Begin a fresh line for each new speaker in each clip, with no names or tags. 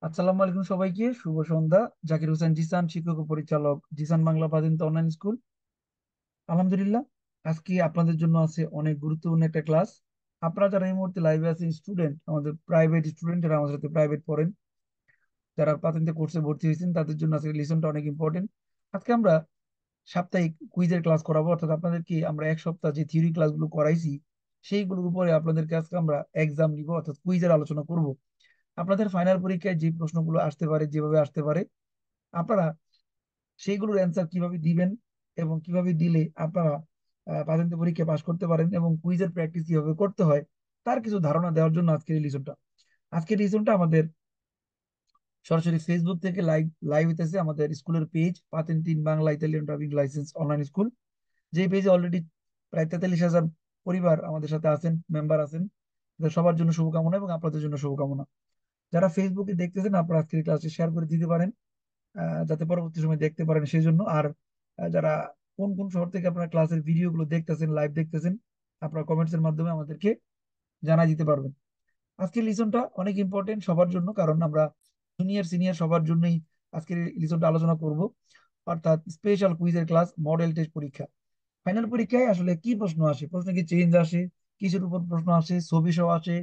আসসালামু আলাইকুম সবাইকে, শুভ সন্ধ্যা। জাকির হোসেন জিসান, শিক্ষক ও পরিচালক, জিসান বাংলা বাদিন্দা অনলাইন স্কুল। আলহামদুলিল্লাহ, আজকে আপনাদের জন্য আছে অনেক গুরুত্বপূর্ণ একটা ক্লাস। আপনারা যারা এই মুহূর্তে লাইভে আছেন, স্টুডেন্ট, আমাদের প্রাইভেট স্টুডেন্ট যারা আমাদের সাথে প্রাইভেট পড়েন, যারা প্রাথমিক কোর্সে ভর্তি হয়েছেন, তাদের জন্য আজকে লিসনটা অনেক ইম্পর্টেন্ট। আজকে আমরা সাপ্তাহিক কুইজের ক্লাস করাবো, অর্থাৎ আপনাদেরকে আমরা এক সপ্তাহ যে থিওরি ক্লাসগুলো করাইছি সেইগুলোর উপরে আপনাদেরকে আজকে আমরা এক্সাম নিব, অর্থাৎ কুইজের আলোচনা করব। আপনাদের ফাইনাল পরীক্ষায় যে প্রশ্নগুলো আসতে পারে, যেভাবে আসতে পারে, আপনারা সেইগুলোর অ্যান্সার কিভাবে দিবেন এবং কিভাবে দিলে আপনারা প্রাথমিক পরীক্ষা পাশ করতে পারেন এবং কুইজের প্র্যাকটিস কিভাবে করতে হয় তার কিছু ধারণা দেওয়ার জন্য আজকের এই লিসনটা। আজকের লিসনটা আমাদের সরাসরি ফেসবুক থেকে লাইভ লাইভ হইতেছে। আমাদের স্কুলের পেজ পাতেন তিন Bangla Italian driving licence online school, যে পেজে অলরেডি প্রায় 43,000 পরিবার আমাদের সাথে আছেন, মেম্বার আছেন। তাদের সবার জন্য শুভকামনা এবং আপনাদের জন্য শুভকামনা। যারা ফেসবুকে দেখতেছেন, আপনারা আজকের ক্লাসে শেয়ার করে দিতে পারেন, যাতে পরবর্তী সময় দেখতে পারেন সেই জন্য। আর যারা কোন কোন শহর থেকে আপনারা ক্লাসের ভিডিও গুলো দেখতেছেন, লাইভ দেখতেছেন, আপনারা কমেন্টস এর মাধ্যমে আমাদেরকে জানাই দিতে পারবেন। আজকের লিসনটা অনেক ইম্পর্টেন্ট সবার জন্য, কারণ আমরা জুনিয়র সিনিয়র সবার জন্যই আজকের লিসনটা আলোচনা করব। অর্থাৎ স্পেশাল কুইজের ক্লাস, মডেল টেস্ট পরীক্ষা। ফাইনাল পরীক্ষায় আসলে কি প্রশ্ন আসে, প্রশ্ন কি চেঞ্জ আসে, কিসের উপর প্রশ্ন আসে, ছবি সহ আসে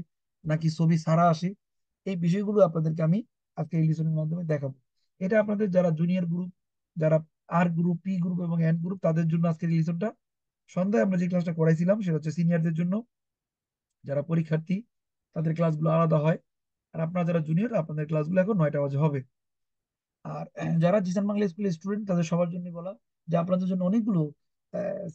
নাকি ছবি ছাড়া আসে, এই বিষয়গুলো আপনাদেরকে আমি আজকে এই লিসনের মাধ্যমে দেখাবো। এটা আপনাদের যারা জুনিয়র গ্রুপ, যারা আর গ্রুপ, পি গ্রুপ এবং এন গ্রুপ, তাদের জন্য আজকের এই লিসনটা। সন্ধ্যায় আমরা যে ক্লাসটা করাইছিলাম সেটা হচ্ছে সিনিয়রদের জন্য, যারা পরীক্ষার্থী, তাদের ক্লাসগুলো আলাদা হয়। আর আপনারা যারা জুনিয়র, আপনাদের ক্লাসগুলো এখন 9টা বাজে হবে। আর যারা জিসান বাংলা স্কুলের স্টুডেন্ট, তাদের সবার জন্য বলা যে আপনাদের জন্য অনেকগুলো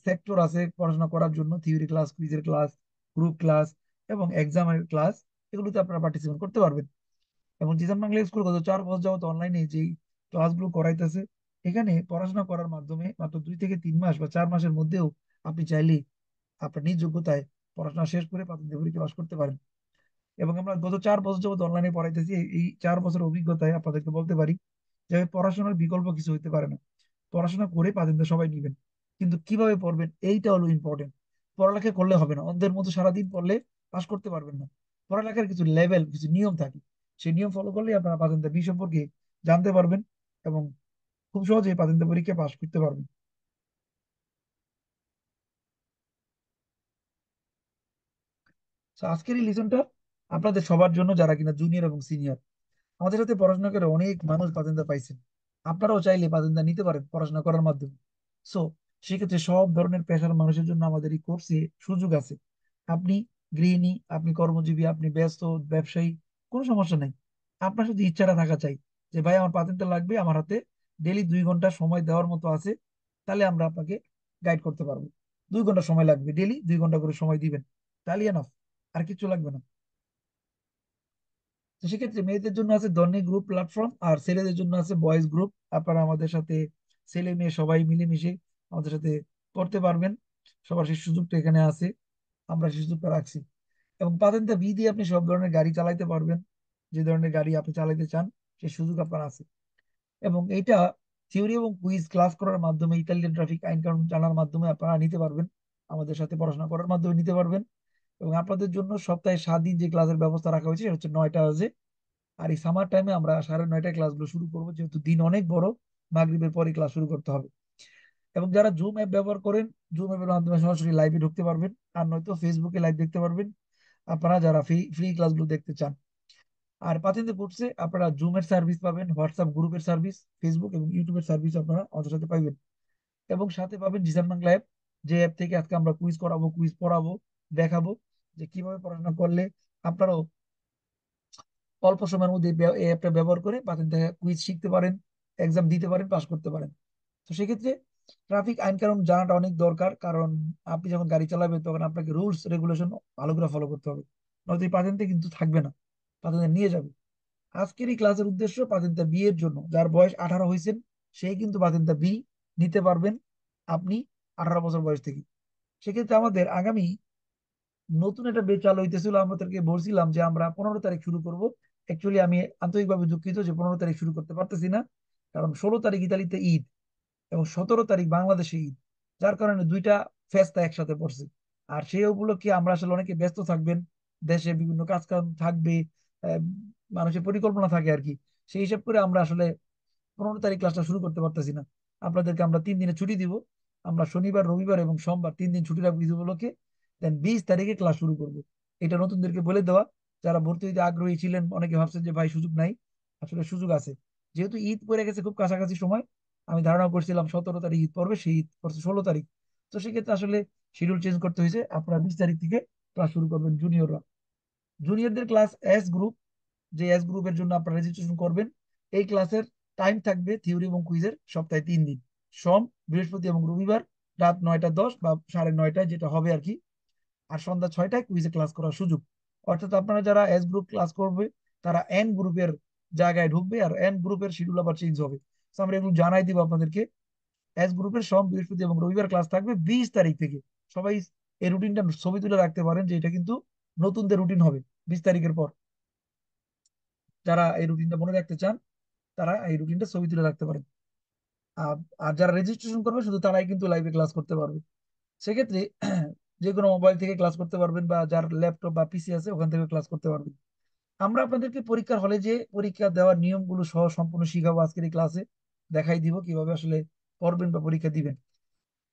সেক্টর আছে পড়াশোনা করার জন্য: থিওরি ক্লাস, কুইজের ক্লাস, গ্রুপ ক্লাস এবং এক্সামের ক্লাস। এগুলোতে আপনারা পার্টিসিপেট করতে পারবেন। এবং জিসান বাংলা স্কুল গত 4 বছর যাবত অনলাইনে যেই ক্লাসগুলো করাইতেছে, এখানে পড়াশোনা করার মাধ্যমে মাত্র 2 থেকে 3 মাস বা 4 মাসের মধ্যেও আপনি চাইলে আপনার নিজ যোগ্যতায় পড়াশোনা শেষ করে প্রাথমিক পরীক্ষা পাস করতে পারেন। এবং আমরা গত 4 বছর যাবত অনলাইনে পড়াইতেছি, এই 4 বছরের অভিজ্ঞতায় আপনাদেরকে বলতে পারি যে পড়াশোনার বিকল্প কিছু হতে পারে না। পড়াশোনা করে পাতেন সবাই নিবেন, কিন্তু কিভাবে পড়বেন এইটা হলো ইম্পর্টেন্ট। পড়ালেখা করলে হবে না, অন্ধের মতো সারাদিন পড়লে পাস করতে পারবেন না। পড়ালেখার কিছু লেভেল, কিছু নিয়ম থাকে, সেই নিয়ম ফলো করলে আপনারা পাতেন্তা বি সম্পর্কে জানতে পারবেন এবং খুব সহজেই পাতেন্তা পরীক্ষা পাস করতে পারবেন। তো আজকের এই লিসনটা আপনাদের সবার জন্য, যারা কিনা জুনিয়র এবং সিনিয়র। আমাদের সাথে পড়াশোনা করে অনেক মানুষ পাতেন্তা পাইছেন, আপনারাও চাইলে পাতেন্তা নিতে পারেন পড়াশোনা করার মাধ্যমে। সো সেক্ষেত্রে সব ধরনের পেশার মানুষের জন্য আমাদের এই কোর্সে সুযোগ আছে। আপনি গৃহিণী, আপনি কর্মজীবী, আপনি ব্যস্ত ব্যবসায়ী, কোনো সমস্যা নেই। আপনার শুধু ইচ্ছাটা থাকা চাই যে ভাই আমার পাতেন্তা লাগবে, আমার হাতে ডেলি 2 ঘন্টা সময় দেওয়ার মতো আছে, তাহলে আমরা আপনাকে গাইড করতে পারবো। 2 ঘন্টা সময় লাগবে, ডেলি 2 ঘন্টা করে সময় দিবেন, তাহলে এনাফ, আর কিছু লাগবে না। তো সেক্ষেত্রে মেয়েদের জন্য আছে ধনী গ্রুপ প্ল্যাটফর্ম, আর ছেলেদের জন্য আছে বয়েজ গ্রুপ। আপনারা আমাদের সাথে ছেলে মেয়ে সবাই মিলেমিশে আমাদের সাথে করতে পারবেন। সবার সেই সুযোগটা এখানে আছে, আমরা সেই সুযোগটা রাখছি। এবং পাতেন্তা বি দিয়ে আপনি সব ধরনের গাড়ি চালাইতে পারবেন, যে ধরনের গাড়ি আপনি চালাইতে চান সেই সুযোগ আপনার আছে। এবং এইটা থিওরি এবং কুইজ ক্লাস করার মাধ্যমে, ইতালিয়ান ট্রাফিক আইন কানুন জানার মাধ্যমে আপনারা নিতে পারবেন, আমাদের সাথে পড়াশোনা করার মাধ্যমে নিতে পারবেন। এবং আপনাদের জন্য সপ্তাহে 7 দিন যে ক্লাসের ব্যবস্থা রাখা হয়েছে সেটা হচ্ছে 9টা বাজে। আর এই সামার টাইমে আমরা 9:30টায় ক্লাসগুলো শুরু করবো, যেহেতু দিন অনেক বড়, মাগরিবের পরে ক্লাস শুরু করতে হবে। এবং যারা জুম অ্যাপ ব্যবহার করেন, জুম অ্যাপের মাধ্যমে সরাসরি লাইভে ঢুকতে পারবেন, আর নয়তো ফেসবুকে লাইভ দেখতে পারবেন, আপনারা যারা ফ্রি ফ্রি ক্লাসগুলো দেখতে চান। আর পাতেন্তে কোর্সে আপনারা জুমের সার্ভিস পাবেন, হোয়াটসঅ্যাপ গ্রুপের সার্ভিস, ফেসবুক এবং ইউটিউবের সার্ভিস আপনারা আমাদের সাথে পাইবেন। এবং সাথে পাবেন জিসান বাংলা অ্যাপ, যে অ্যাপ থেকে আজকে আমরা কুইজ করাবো, কুইজ পড়াবো, দেখাবো যে কিভাবে পড়াশোনা করলে আপনারাও অল্প সময়ের মধ্যে এই অ্যাপটা ব্যবহার করে পাতেন্তে কুইজ শিখতে পারেন, এক্সাম দিতে পারেন, পাস করতে পারেন। তো সেক্ষেত্রে ট্রাফিক আইন কানুন জানাটা অনেক দরকার, কারণ আপনি যখন গাড়ি চালাবেন তখন আপনাকে রুলস রেগুলেশন ভালো করে ফলো করতে হবে, নয়তো এই পাতেন্তে কিন্তু থাকবে না, পাতেন্তে নিয়ে যাবে। আজকের এই ক্লাসের উদ্দেশ্য পাতেন্তা বি এর জন্য, যার বয়স 18 হয়েছেন সেই কিন্তু পাতেন্তা বি নিতে পারবেন আপনি 18 বছর বয়স থেকে। সেক্ষেত্রে আমাদের আগামী নতুন একটা বেচ চালু হইতেছিল, আমরা তাদেরকে বলছিলাম যে আমরা 15 তারিখ শুরু করব। অ্যাকচুয়ালি আমি আন্তরিকভাবে দুঃখিত যে 15 তারিখ শুরু করতে পারতেছি না, কারণ 16 তারিখ ইতালিতে ঈদ এবং 17 তারিখ বাংলাদেশে ঈদ, যার কারণে দুইটা ফেস্টা একসাথে পড়ছে। আর সেই উপলক্ষে আমরা আসলে অনেকে ব্যস্ত থাকবেন, দেশে বিভিন্ন কাজ কাম থাকবে, আহ, মানুষের পরিকল্পনা থাকে আর কি। সেই হিসাব করে আমরা আসলে 15 তারিখ ক্লাসটা শুরু করতে পারতেছি না। আপনাদেরকে আমরা 3 দিনে ছুটি দিব। আমরা শনিবার, রবিবার এবং সোমবার 3 দিন ছুটি রাখবো ঈদ উপলক্ষে। দেন 20 তারিখে ক্লাস শুরু করব। এটা নতুনদেরকে বলে দেওয়া। যারা ভর্তি হইতে আগ্রহী ছিলেন, অনেকে ভাবছেন যে ভাই সুযোগ নাই, আসলে সুযোগ আছে। যেহেতু ঈদ পড়ে গেছে খুব কাছাকাছি সময়, আমি ধারণা করছিলাম 17 তারিখ ঈদ পড়বে, সেই ঈদ পড়ছে 16 তারিখ। তো সেক্ষেত্রে আসলে শিডিউল চেঞ্জ করতে হয়েছে। আপনারা 20 তারিখ থেকে ক্লাস শুরু করবেন জুনিয়ররা। জুনিয়রদের ক্লাস এস গ্রুপ, যে এস গ্রুপের জন্য আপনারা রেজিস্ট্রেশন করবেন। এই ক্লাসের টাইম থাকবে থিওরি এবং কুইজের সপ্তাহে 3 দিন, সোম, বৃহস্পতি এবং রবিবার, রাত 9টা 10 বা 9:30 যেটা হবে আর কি। আর সন্ধ্যা 6টায় কুইজে ক্লাস করার সুযোগ। অর্থাৎ আপনারা যারা এস গ্রুপ ক্লাস করবে, তারা এন গ্রুপের জায়গায় ঢুকবে, আর এন গ্রুপের শিডিউল আবার চেঞ্জ হবে। তো আমরা এগুলো জানাই দিব আপনাদেরকে। এস গ্রুপের সোম, বৃহস্পতি এবং রবিবার ক্লাস থাকবে 20 তারিখ থেকে। সবাই এই রুটিনটা ছবি তুলে রাখতে পারেন যে এটা কিন্তু নতুনদের রুটিন হবে 20 তারিখের পর। যারা এই রুটিনটা মনে রাখতে চান, তারা এই রুটিনটা ছবি তুলে রাখতে পারেন। আর আর যারা রেজিস্ট্রেশন করবে শুধু তারাই কিন্তু লাইভে ক্লাস করতে পারবে। সেক্ষেত্রে যে কোনো মোবাইল থেকে ক্লাস করতে পারবেন, বা যার ল্যাপটপ বা পিসি আছে ওখান থেকে ক্লাস করতে পারবেন। আমরা আপনাদেরকে পরীক্ষার হলে যে পরীক্ষা দেওয়ার নিয়মগুলো সহ সম্পূর্ণ শিখাবো আজকের এই ক্লাসে। দেখাই দিব কিভাবে আসলে পড়বেন বা পরীক্ষা দিবেন।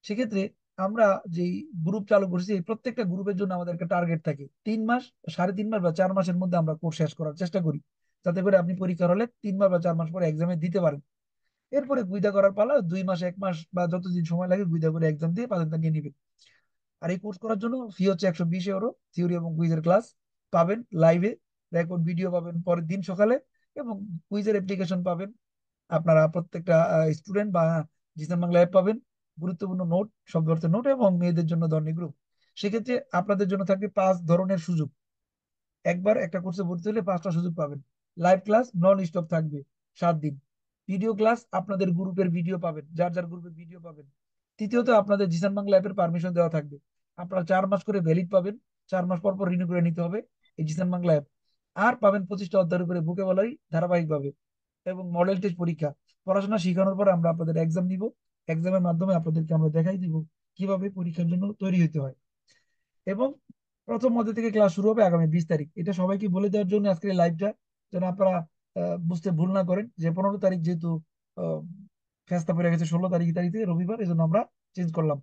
সেক্ষেত্রে আমরা যেই গ্রুপ চালু করছি, এই প্রত্যেকটা গ্রুপের জন্য আমাদের একটা টার্গেট থাকে 3 মাস, 3.5 মাস বা 4 মাসের মধ্যে আমরা কোর্স শেষ করার চেষ্টা করি, যাতে করে আপনি পরীক্ষার হলে 3 মাস বা 4 মাস পরে এক্সামে দিতে পারেন। এরপরে গুইদা করার পালা, 2 মাস 1 মাস বা যতদিন সময় লাগে গুইদা করে এক্সাম দিয়ে পাতেনটা নিয়ে নিবেন। আর এই কোর্স করার জন্য ফি হচ্ছে 120 ইউরো। থিওরি এবং কুইজের ক্লাস পাবেন লাইভে, রেকর্ড ভিডিও পাবেন পরের দিন সকালে, এবং কুইজের অ্যাপ্লিকেশন পাবেন। আপনারা প্রত্যেকটা স্টুডেন্ট বা জিসান বাংলা অ্যাপ পাবেন, গুরুত্বপূর্ণ নোট, শব্দ অর্থের নোট, এবং মেয়েদের জন্য ধরনী গ্রুপ। সেক্ষেত্রে আপনাদের জন্য থাকবে 5 ধরনের সুযোগ। একবার একটা কোর্সে ভর্তি হলে 5টা সুযোগ পাবেন। লাইভ ক্লাস নন স্টপ থাকবে 7 দিন। ভিডিও ক্লাস, আপনাদের গ্রুপের ভিডিও পাবেন, যার যার গ্রুপের ভিডিও পাবেন। তৃতীয়ত, আপনাদের জিসান বাংলা অ্যাপের পারমিশন দেওয়া থাকবে। আপনারা 4 মাস করে ভ্যালিড পাবেন, 4 মাস পর পর রিনিউ করে নিতে হবে এই জিসান বাংলা অ্যাপ। আর পাবেন 25টা অধ্যায়ের উপরে ভোকাবুলারি ধারাবাহিকভাবে, এবং মডেল টেস্ট পরীক্ষা। পড়াশোনা শেখানোর পর আমরা আপনাদের এক্সাম নিব। এক্সামের মাধ্যমে আপনাদেরকে আমরা দেখাই দিব কিভাবে পরীক্ষার জন্য তৈরি হতে হয়। এবং প্রথম মধ্যে থেকে ক্লাস শুরু হবে আগামী 20 তারিখ। এটা সবাইকে বলে দেওয়ার জন্য আজকের এই লাইভটা, যেন আপনারা বুঝতে ভুল না করেন যে 15 তারিখ যেহেতু আহ, ফেস্তা পড়ে গেছে 16 তারিখ তারিখ থেকে রবিবার, এই জন্য আমরা চেঞ্জ করলাম।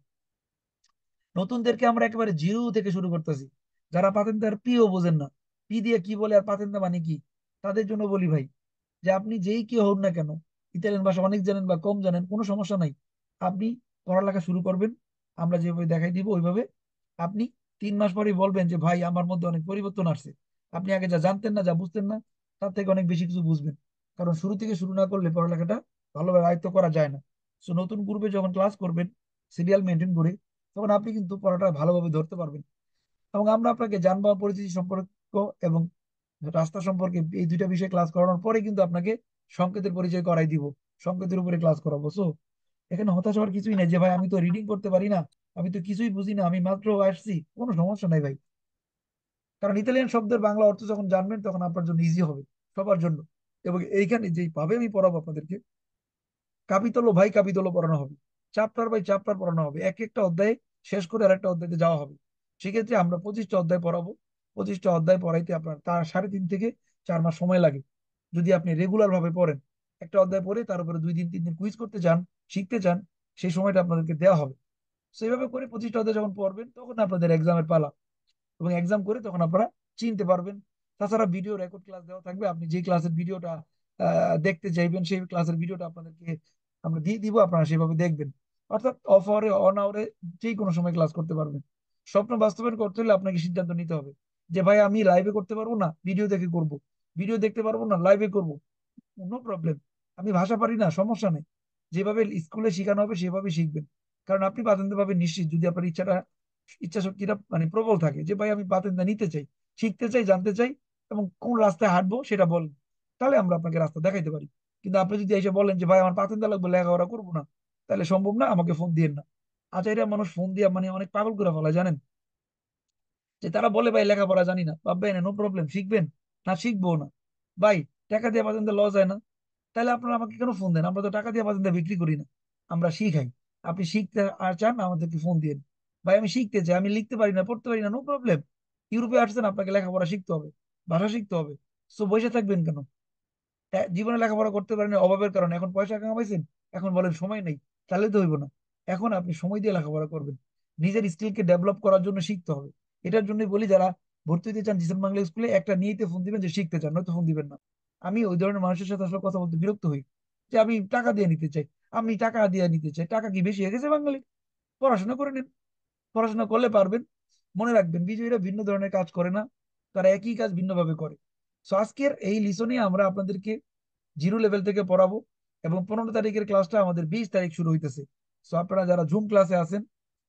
নতুনদেরকে আমরা একেবারে জিরো থেকে শুরু করতেছি। যারা পাতেন্দার পিও বোঝেন না, পি দিয়ে কি বলে আর পাতেন্দা মানে কি, তাদের জন্য বলি ভাই, যে আপনি যেই কেউ হন না কেন, ইতালিয়ান ভাষা অনেক জানেন বা কম জানেন, কোনো সমস্যা নাই। আপনি পড়ালেখা শুরু করবেন, আমরা যেভাবে দেখাই দিব ওইভাবে। আপনি 3 মাস পরেই বলবেন যে ভাই আমার মধ্যে অনেক পরিবর্তন আসছে। আপনি আগে যা জানতেন না, যা বুঝতেন না, তার থেকে অনেক বেশি কিছু বুঝবেন। কারণ শুরু থেকে শুরু না করলে পড়ালেখাটা ভালোভাবে আয়ত্ত করা যায় না। সো নতুন গ্রুপে যখন ক্লাস করবেন, সিরিয়াল মেনটেন করে, তখন আপনি কিন্তু পড়াটা ভালোভাবে ধরতে পারবেন। এবং আমরা আপনাকে যানবাহন পরিস্থিতি সম্পর্ক এবং রাস্তা সম্পর্কে এই দুইটা বিষয়ে ক্লাস করানোর পরে কিন্তু আপনাকে সংকেতের পরিচয় করাই দিব। সংকেতের উপরে ক্লাস করাবো। সো এখানে হতাশ হওয়ার কিছুই নেই যে ভাই আমি তো রিডিং করতে পারি না, আমি তো কিছুই বুঝি না, আমি মাত্র আসছি। কোনো সমস্যা নাই ভাই। কারণ ইতালিয়ান শব্দের বাংলা অর্থ যখন জানবেন, তখন আপনার জন্য ইজি হবে, সবার জন্য। এবং এইখানে যেই ভাবে আমি পড়াবো আপনাদেরকে, কাপিতলো ভাই কাপিতলো পড়ানো হবে, চ্যাপ্টার বাই চ্যাপ্টার পড়ানো হবে, এক একটা অধ্যায় শেষ করে আরেকটা অধ্যায়তে যাওয়া হবে। সেক্ষেত্রে আমরা 25টা অধ্যায় পড়াবো। 25টা অধ্যায় পড়াইতে আপনার তার 3.5 থেকে 4 মাস সময় লাগে, যদি আপনি রেগুলার ভাবে পড়েন। একটা অধ্যায় পড়ে তার উপরে 2 দিন 3 দিন কুইজ করতে চান, শিখতে চান, সেই সময়টা আপনাদেরকে দেওয়া হবে। সেইভাবে করে 25টা অধ্যায় যখন পড়বেন, তখন আপনাদের এক্সামের পালা। এবং এক্সাম করে তখন আপনারা চিনতে পারবেন। তাছাড়া ভিডিও রেকর্ড ক্লাস দেওয়া থাকবে, আপনি যে ক্লাসের ভিডিওটা দেখতে চাইবেন, সেই ক্লাসের ভিডিওটা আপনাদেরকে আমরা দিয়ে দিব, আপনারা সেভাবে দেখবেন। অর্থাৎ অফ আওয়ারে, অন আওয়ারে, যে কোনো সময় ক্লাস করতে পারবেন। স্বপ্ন বাস্তবায়ন করতে হলে আপনাকে সিদ্ধান্ত নিতে হবে যে ভাই আমি লাইভে করতে পারবো না, ভিডিও দেখে করব। ভিডিও দেখতে পারবো না, লাইভে করব। No problem. আমি ভাষা পারি না, সমস্যা নেই। যেভাবে স্কুলে শেখানো হবে সেভাবে শিখবেন। কারণ আপনি পাতেন্তে পাবেন নিশ্চিত, যদি আপনার ইচ্ছা শক্তিটা মানে প্রবল থাকে, যে ভাই আমি পাতেন্তা নিতে চাই, শিখতে চাই, জানতে চাই, এবং কোন রাস্তায় হাঁটবো সেটা বলেন, তাহলে আমরা আপনাকে রাস্তা দেখাইতে পারি। কিন্তু আপনি যদি এসে বলেন যে ভাই আমার পাতেন্তা লাগবে, লেখাপড়া করবো না, তাহলে সম্ভব না, আমাকে ফোন দিয়েন না। আচ্ছা, এটা মানুষ ফোন দিয়ে মানে অনেক পাগল করে ফেলায় জানেন। যে তারা বলে ভাই লেখাপড়া জানি না, ভাববেন নো প্রবলেম, শিখবেন না, শিখবো না। ভাই, টাকা দিয়ে পাতেন্তা লস হয় না? তাহলে আপনারা আমাকে কেন ফোন দেন? আমরা তো টাকা দিয়ে পাতেন্তা বিক্রি করি না, আমরা শিখাই। আপনি শিখতে আর চান, আমাদেরকে ফোন দিন। ভাই আমি শিখতে চাই, আমি লিখতে পারি না, পড়তে পারি না, নো প্রবলেম। ইউরোপে আসছেন, আপনাকে লেখাপড়া শিখতে হবে, ভাষা শিখতে হবে। সো বসে থাকবেন কেন? জীবনে লেখাপড়া করতে পারেন অভাবের কারণে, এখন পয়সা কামাইছেন, এখন বলেন সময় নেই, তাহলে তো হইব না। এখন আপনি সময় দিয়ে লেখাপড়া করবেন, নিজের স্কিলকে ডেভেলপ করার জন্য শিখতে হবে। এটার জন্যই বলি, যারা ভর্তি হতে চান জিসান বাংলা স্কুলে, একটা নিয়েতে ফোন দিবেন যে শিখতে চান, নয়তো ফোন দিবেন না। আমি ওই ধরনের মানুষের সাথে আসলে কথা বলতে বিরক্ত হই, যে আমি টাকা দিয়ে নিতে চাই, আমি টাকা দিয়ে নিতে চাই, টাকা কি বেশি হয়ে গেছে বাঙালি? পড়াশোনা করে নিন, পড়াশোনা করলে পারবেন। মনে রাখবেন, বিজয়ীরা ভিন্ন ধরনের কাজ করে না, তারা একই কাজ ভিন্নভাবে করে। সো আজকের এই লিসনে আমরা আপনাদেরকে জিরো লেভেল থেকে পড়াবো, এবং 15 তারিখের ক্লাসটা আমাদের 20 তারিখ শুরু হইতেছে। সো আপনারা যারা জুম ক্লাসে আছেন,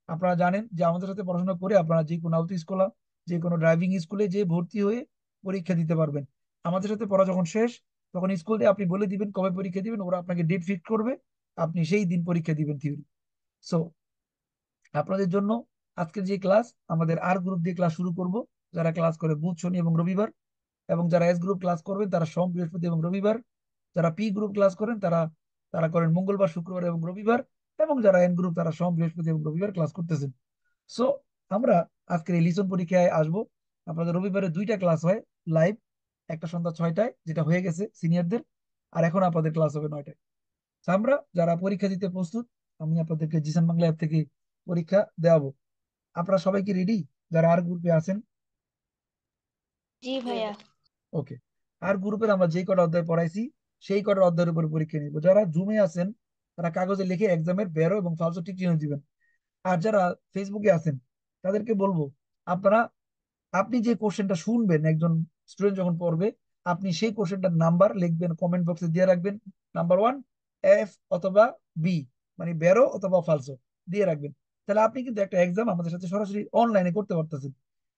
আপনারা জানেন যে আমাদের সাথে পড়াশোনা করে আপনারা যে কোনো আউট স্কুল, যে কোনো ড্রাইভিং স্কুলে যে ভর্তি হয়ে পরীক্ষা দিতে পারবেন। আমাদের সাথে পড়া যখন শেষ, তখন স্কুলে আপনি বলে দিবেন কবে পরীক্ষা দিবেন, ওরা আপনাকে ডেট ফিক্স করবে, আপনি সেই দিন পরীক্ষা দিবেন থিওরি। সো আপনাদের জন্য আজকের যে ক্লাস, আমাদের আর গ্রুপ দিয়ে ক্লাস শুরু করব, যারা ক্লাস করে বুধ, শনি এবং রবিবার, এবং যারা এস গ্রুপ ক্লাস করবেন তারা সোম, বৃহস্পতি এবং রবিবার, যারা পি গ্রুপ ক্লাস করেন তারা তারা করেন মঙ্গলবার, শুক্রবার এবং রবিবার, এবং যারা এন গ্রুপ তারা সোম, বৃহস্পতি এবং রবিবার ক্লাস করতেছেন। সো আমরা আজকের এই লিসন পরীক্ষায় আসবো। আপনাদের রবিবারে দুইটা ক্লাস হয় লাইভ, একটা সন্ধ্যা 6টায় যেটা হয়ে গেছে সিনিয়রদের, আর এখন আপনাদের ক্লাস হবে 9টায়। তো আমরা যারা পরীক্ষা দিতে প্রস্তুত, আমি আপনাদেরকে জিসান বাংলা অ্যাপ থেকে পরীক্ষা দেওয়াবো। আপনারা সবাই কি রেডি, যারা আর গ্রুপে আছেন?
জি ভাইয়া।
ওকে। আর গ্রুপের আমরা যে কটা অধ্যায় পড়াইছি, সেই কটা অধ্যায়ের উপর পরীক্ষা নিব। যারা জুমে আছেন, তারা কাগজে লিখে এক্সামের বেরো এবং ফালসো ঠিক চিহ্ন দিবেন। আর যারা ফেসবুকে আছেন, তাদেরকে বলবো, আপনারা, আপনি যে কোশ্চেনটা শুনবেন একজন স্টুডেন্ট যখন পড়বে, আপনি সেই কোশ্চেনটার নাম্বার লিখবেন, কমেন্ট বক্সে দিয়ে রাখবেন। নাম্বার 1, এফ অথবা বি, মানে বেরো অথবা ফালসো দিয়ে রাখবেন। তাহলে আপনি কিন্তু একটা এক্সাম আমাদের সাথে সরাসরি অনলাইনে করতে পারতেছেন।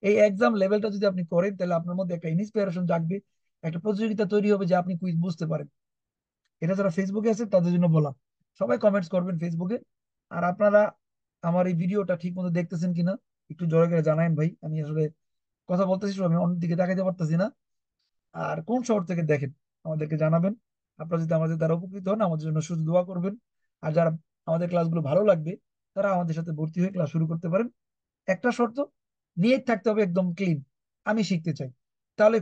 এই এক্সাম লেভেলটা যদি আপনি করেন, তাহলে আপনার মধ্যে একটা ইন্সপিরেশন জাগবে, একটা প্রতিযোগিতা তৈরি হবে যে আপনি কুইজ বুঝতে পারেন। এটা যারা ফেসবুকে আছে তাদের জন্য বলা, সবাই কমেন্টস করবেন ফেসবুকে। আর আপনারা আমার এই ভিডিওটা ঠিক মতো দেখতেছেন কিনা একটু জোরে করে জানায়েন ভাই, আমি আসলে কথা বলতেছি, আমি অন্যদিকে তাকাইতে পারতেছি না। আর কোন শহর থেকে দেখেন আমাদেরকে জানাবেন। আপনারা যদি আমাদের দ্বারা উপকৃত হন, আমাদের জন্য শুধু দোয়া করবেন। আর যারা আমাদের ক্লাসগুলো ভালো লাগবে, তারা আমাদের সাথে ভর্তি হয়ে ক্লাস শুরু করতে পারেন। একটা শর্ত, নিয়ত থাকতে হবে একদম ক্লিন, আমি শিখতে চাই। তাহলে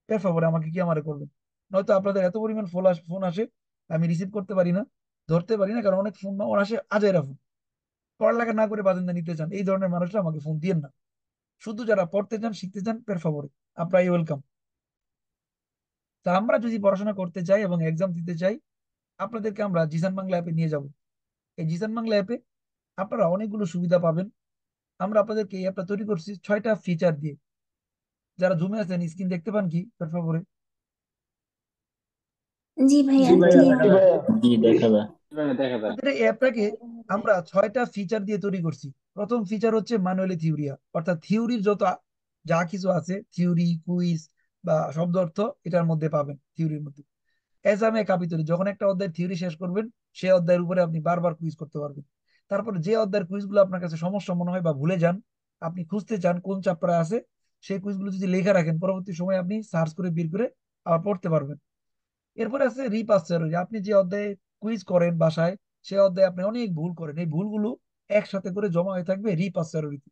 এর ফেভারে আমাকে কি আমারে করবেন। নয়তো আপনাদের এত পরিমাণ ফোন আসে, আমি রিসিভ করতে পারি না, ধরতে পারি না, কারণ অনেক ফোন আসে আজাইরা ফোন, পড়ালেখা না করে বাজেন্দা নিতে চান, এই ধরনের মানুষরা আমাকে ফোন দিয়েন না। শুধু যারা পড়তে চান, শিখতে চান, পের ফেভারে আপনারা ওয়েলকাম। তা আমরা যদি পড়াশোনা করতে চাই এবং এক্সাম দিতে চাই, আপনাদেরকে আমরা জিসান বাংলা অ্যাপে নিয়ে যাব। এই জিসান বাংলা অ্যাপে আপনারা অনেকগুলো সুবিধা পাবেন। আমরা আপনাদেরকে এই অ্যাপটা তৈরি করছি 6টা ফিচার দিয়ে। যারা জুমে আছেন, স্ক্রিন দেখতে পান কি পের ফেভারে?
জি ভাইয়া,
জি ভাইয়া
ক্লিয়ার।
দেখা যায়।
জি দেখা যায়।
দেখা যায়।
আমাদের এই অ্যাপটাকে আমরা 6টা ফিচার দিয়ে তৈরি করছি। প্রথম ফিচার হচ্ছে ম্যানুয়ালি থিওরিয়া, অর্থাৎ থিওরির যত যা কিছু আছে, থিওরি, কুইজ বা শব্দ অর্থ, এটার মধ্যে পাবেন থিওরির মধ্যে। এক্সামে কাপিতরি, যখন একটা অধ্যায়ের থিওরি শেষ করবেন, সেই অধ্যায়ের উপরে আপনি বারবার কুইজ করতে পারবেন। তারপরে যে অধ্যায়ের কুইজগুলো আপনার কাছে সমস্যা মনে হয় বা ভুলে যান, আপনি খুঁজতে চান কোন চ্যাপ্টারে আছে, সেই কুইজগুলো যদি লেখা রাখেন, পরবর্তী সময় আপনি সার্চ করে বের করে আবার পড়তে পারবেন। এরপরে আছে রিপাস থিওরি, আপনি যে অধ্যায়ে কুইজ করেন বাসায়, সেই অধ্যায়ে আপনি অনেক ভুল করেন, এই ভুলগুলো একসাথে করে জমা হয়ে থাকবে রিপাস থিওরিতে।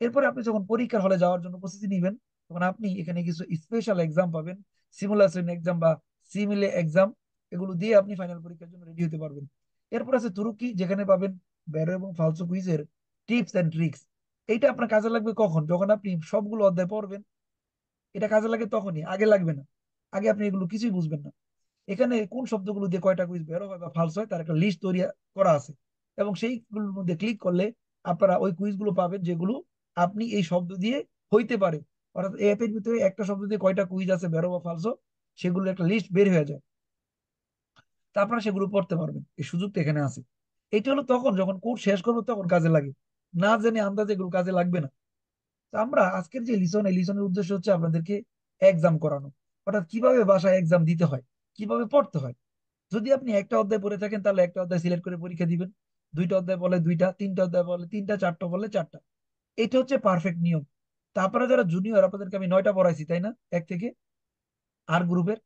এরপরে আপনি যখন পরীক্ষার হলে যাওয়ার জন্য প্রস্তুতি নেবেন, তখন আপনি এখানে কিছু স্পেশাল এক্সাম পাবেন, সিমুলেশন এক্সাম বা সিমিলে এক্সাম, এগুলো দিয়ে আপনি ফাইনাল পরীক্ষার জন্য রেডি হতে পারবেন। এরপর আছে তুরুকি, যেখানে পাবেন ব্যারো এবং ফালসো কুইজের টিপস এন্ড ট্রিক্স। এইটা আপনার কাজে লাগবে কখন, যখন আপনি সবগুলো অধ্যায় পড়বেন। এটা কাজে লাগে তখনই, আগে লাগবে না। আগে আপনি এগুলো কিছুই বুঝবেন না। এখানে কোন শব্দগুলো দিয়ে কয়টা কুইজ বেরো হয় বা ফালস হয়, তার একটা লিস্ট তৈরি করা আছে, এবং সেইগুলোর মধ্যে ক্লিক করলে আপনারা ওই কুইজগুলো পাবেন যেগুলো আপনি এই শব্দ দিয়ে হইতে পারে। অর্থাৎ এই অ্যাপের ভিতরে একটা শব্দ দিয়ে কয়টা কুইজ আছে বেরো বা ফালসো, সেগুলোর একটা লিস্ট বের হয়ে যায়। তা আপনারা সেগুলো পড়তে পারবেন, এই সুযোগটা এখানে আছে। এটা হলো তখন যখন কোর্স শেষ করবো তখন কাজে লাগে, না জেনে আন্দাজে এগুলো কাজে লাগবে না। তো আমরা আজকের যে লিসন, এই লিসনের উদ্দেশ্য হচ্ছে আপনাদেরকে এক্সাম করানো, অর্থাৎ কিভাবে বাসায় এক্সাম দিতে হয়, কিভাবে পড়তে হয়। যদি আপনি একটা অধ্যায় পড়ে থাকেন, তাহলে একটা অধ্যায় সিলেক্ট করে পরীক্ষা দিবেন। দুইটা অধ্যায় বলে দুইটা, তিনটা অধ্যায় বলে তিনটা, চারটা বলে চারটা। এটা হচ্ছে পারফেক্ট নিয়ম। তা আপনারা যারা জুনিয়র, আপনাদেরকে আমি 9টা পড়াইছি তাই না, এক থেকে আর গ্রুপের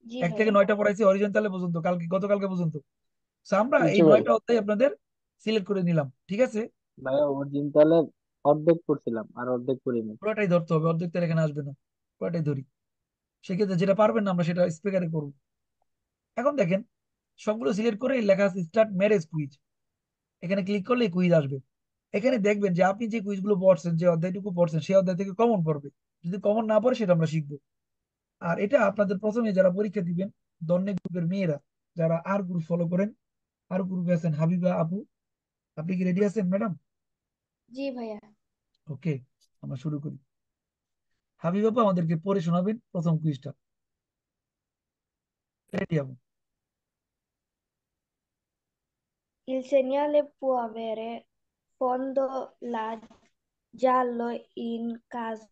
জি
1 থেকে
ভাইয়া।
9টা পড়াইছি হরিজন্টালে পর্যন্ত, কালকে গতকালকে পর্যন্ত। So আমরা এই
জি ভাই।
9টা অধ্যায় আপনাদের সিলেক্ট করে নিলাম, ঠিক আছে?
ভাইয়া অরিজিনালে অর্ধেক পড়ছিলাম আর অর্ধেক পড়িনি।
পুরোটাই ধরতে হবে, অর্ধেক তো এখানে আসবে না, পুরোটাই ধরি। সেক্ষেত্রে যেটা পারবেন না আমরা সেটা স্পিকারে করবো। এখন দেখেন, সবগুলো সিলেক্ট করে লেখা আছে স্টার্ট ম্যারেজ কুইজ। এখানে ক্লিক করলে কুইজ আসবে। এখানে দেখবেন যে আপনি যে কুইজগুলো পড়ছেন, যে অধ্যায়টুকু পড়ছেন, সেই অধ্যায় থেকে কমন পড়বে। যদি কমন না পড়ে সেটা আমরা শিখবো। আর এটা আপনাদের প্রথমে যারা পরীক্ষা দিবেন, দন্নে গ্রুপের মেয়েরা, যারা আর গ্রুপ ফলো করেন, আর গ্রুপে আছেন হাবিবা আপু, আপনি কি রেডি আছেন ম্যাডাম?
जी भैया।
ওকে, আমরা শুরু করি। হাবিব আপু আমাদেরকে পড়ে শোনাবেন প্রথম কুইজটা। রেডি আপু?
Il segnale può avere fondo giallo in caso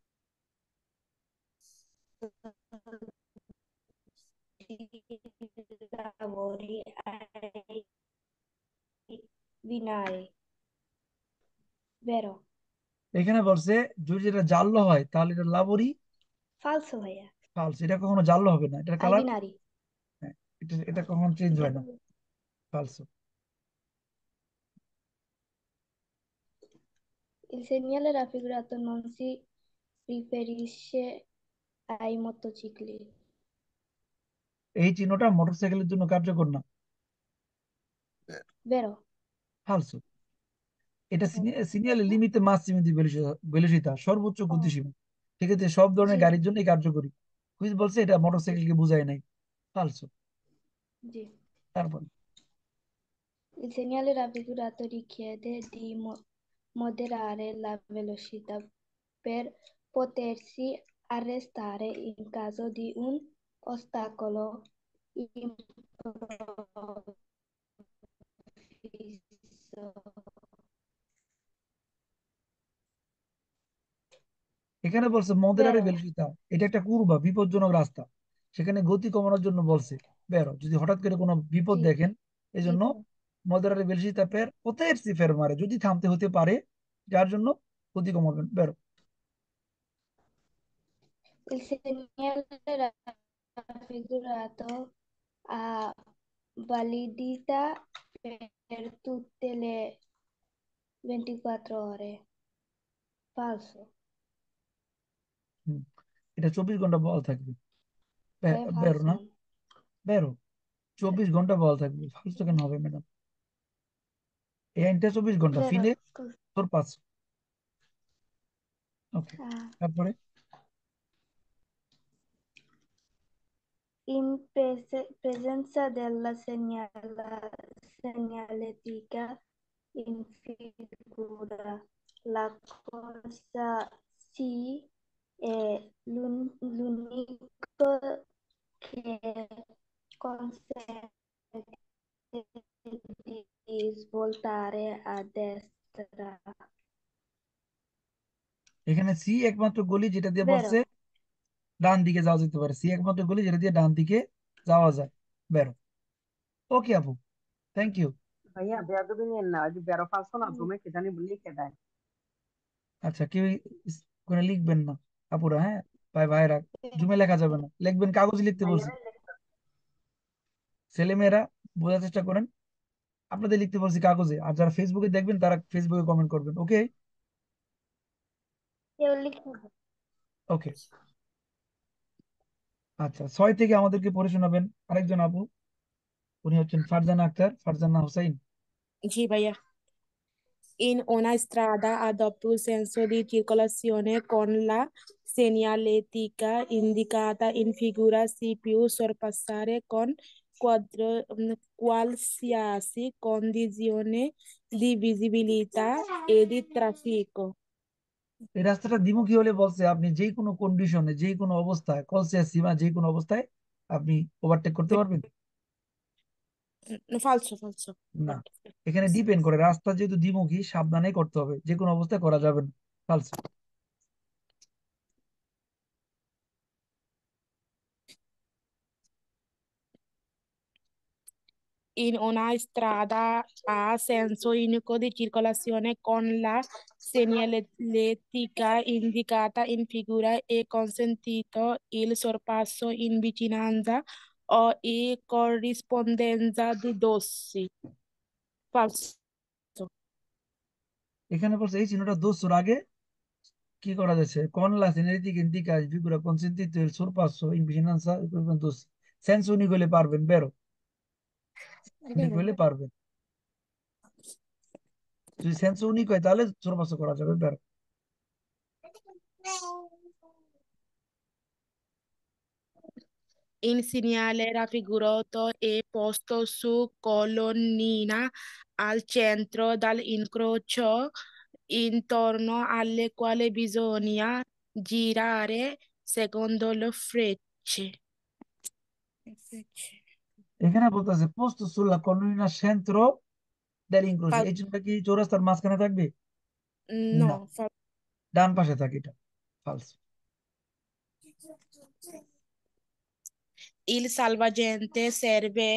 di lavori ai binari, vero?
এখানে বলছে যদি যেটা জানলো হয় তাহলে এটা লাবরি
Falso भैया।
ফালস। এটা কখনো জানলো হবে না, এটার
Ai
কালার।
binari।
হ্যাঁ, এটা এটা কখনো চেঞ্জ
এটা
হয়
তো
না। ফালস।
il segnale raffigurato non si riferisce ai motocicli,
এই চিহ্নটা মোটরসাইকেলের জন্য কার্যকর না।
vero?
ফালস। এটা
Ok.
সিনিয়র লিমিটে মাসিমিতি ভেলোসিতা, সর্বোচ্চ
Oh,
গতিসীমা। সেক্ষেত্রে সব ধরনের
जी
গাড়ির জন্যই কার্যকরী। কুইজ বলছে এটা মোটরসাইকেলকে বোঝায় নাই। ফালস।
जी।
তারপর
Il segnale raffigurato richiede di moderare la velocità per potersi arrestare in caso di un ostacolo improvviso.
এখানে বলছে মদেরারে
Vero?
ভেলোসিতা, এটা একটা কুরবা বিপজ্জনক রাস্তা, সেখানে গতি কমানোর জন্য বলছে। বেরো যদি হঠাৎ করে কোনো বিপদ
Sì,
দেখেন, এই
sì,
জন্য
vero.
মদেরারে ভেলোসিতা পের potersi fermare, যদি থামতে হতে পারে, যার জন্য গতি কমাবেন। বেরো।
Il segnale raffigurato ha validità per tutte le 24 ore. Falso.
হুম, এটা 24 ঘন্টা বল থাকবে।
È
বেরো না,
falso.
বেরো। 24 ঘন্টা বল থাকবে, ফালতু কেন হবে ম্যাডাম? এই আইনটা 24 ঘন্টা
Vero,
ফিনে
scusa.
তোর পাঁচ। ওকে,
Ah,
তারপরে
in presenza della segnaletica in figura, la cosa sì è l'unico che consente di svoltare a destra.
এখানে সি একমাত্র গলি যেটা দিয়ে বলছে
Vero?
ডান দিকে যাওয়া যেতে পারে, সি একমাত্র গলি যেটা দিয়ে ডান দিকে যাওয়া যায়। বেরো। ওকে আপু, থ্যাংক ইউ।
भैया बेअदबी नहीं ना जो बेरो फाल्सो ना
Mm.
तुम्हें कितनी बुली के दाए
আচ্ছা, কেউ কোনো লিখবেন না আপুরা, হ্যাঁ? ভাই ভাইরা, জুমে লেখা যাবে না, লিখবেন কাগজে লিখতে
भैया
বলছি।
ने लिखा
ছেলেমেয়েরা বোঝার চেষ্টা করেন, আপনাদের লিখতে বলছি কাগজে, আর যারা ফেসবুকে দেখবেন তারা ফেসবুকে কমেন্ট করবেন। ওকে?
Io lì.
ওকে। আচ্ছা, 6 থেকে আমাদেরকে পড়ে শোনাবেন আরেকজন আপু। উনি হচ্ছেন ফারজানা আক্তার, ফারজানা হোসাইন।
Sì, भैया. In una strada ad doppio senso di circolazione con la segnaletica indicata in figura si può sorpassare con qualsiasi condizione di visibilità e di traffico.
এই রাস্তাটা দ্বিমুখী হলে বলছে আপনি যে কোনো কন্ডিশনে, যে কোনো অবস্থায়, কলসিয়াস সীমা যে কোনো অবস্থায় আপনি ওভারটেক করতে পারবেন।
Falso, falso.
না, এখানে ডিপেন্ড করে, রাস্তা যেহেতু দ্বিমুখী সাবধানে করতে হবে, যে কোনো অবস্থায় করা যাবে না। ফালস।
In una strada a senso unico di circolazione con la segnaletica indicata in figura è consentito il sorpasso in vicinanza o in corrispondenza di dossi. Falso.
এখানে বলছে এই চিহ্নটা দোষর আগে কি করা যাচ্ছে? Con la señorita indica figura consentito il sorpasso in vicinanza di quel ventoso. Senso unico le পারবেন বেরো, unico হলে পারবেন। যদি সেন্স উনিক হয় তাহলে sorpasso করা যাবে বেরো।
Il segnale raffigurato è posto su colonnina al centro dell'incrocio intorno alle quali bisogna girare secondo le frecce.
এখানে বলতেছে পোস্ট সুল্লা কর্নুলিনা সেন্ট্রো del incrocio,
Fal-
এই চিহ্নটা কি চৌরাস্তার মাঝখানে থাকবে? না,
no,
ডান পাশে থাকে এটা, ফালস।
il salvagente serve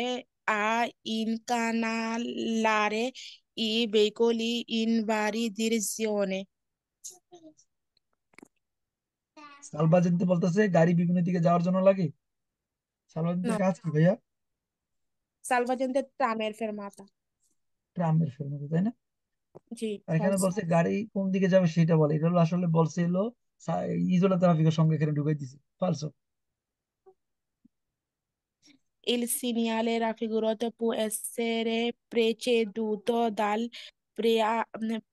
a incanalare i veicoli in varie direzioni.
সালভাজেন্তে বলতেছে গাড়ি বিভিন্ন দিকে যাওয়ার জন্য লাগে। সালভাজেন্টের
No,
কাজ কি ভাইয়া?
salvagente tраমের fermata.
ট্রামের ফেরত, তাই না?
জি,
আর এখানে
falso.
বলছে গাড়ি কোন দিকে যাবে সেটা বলে, এটা হলো আসলে বলছে হলো ইজোলা ট্রাফিকের সঙ্গে এখানে ঢুকাই দিছে, ফালসো।
Il segnale raffigurato può essere preceduto dal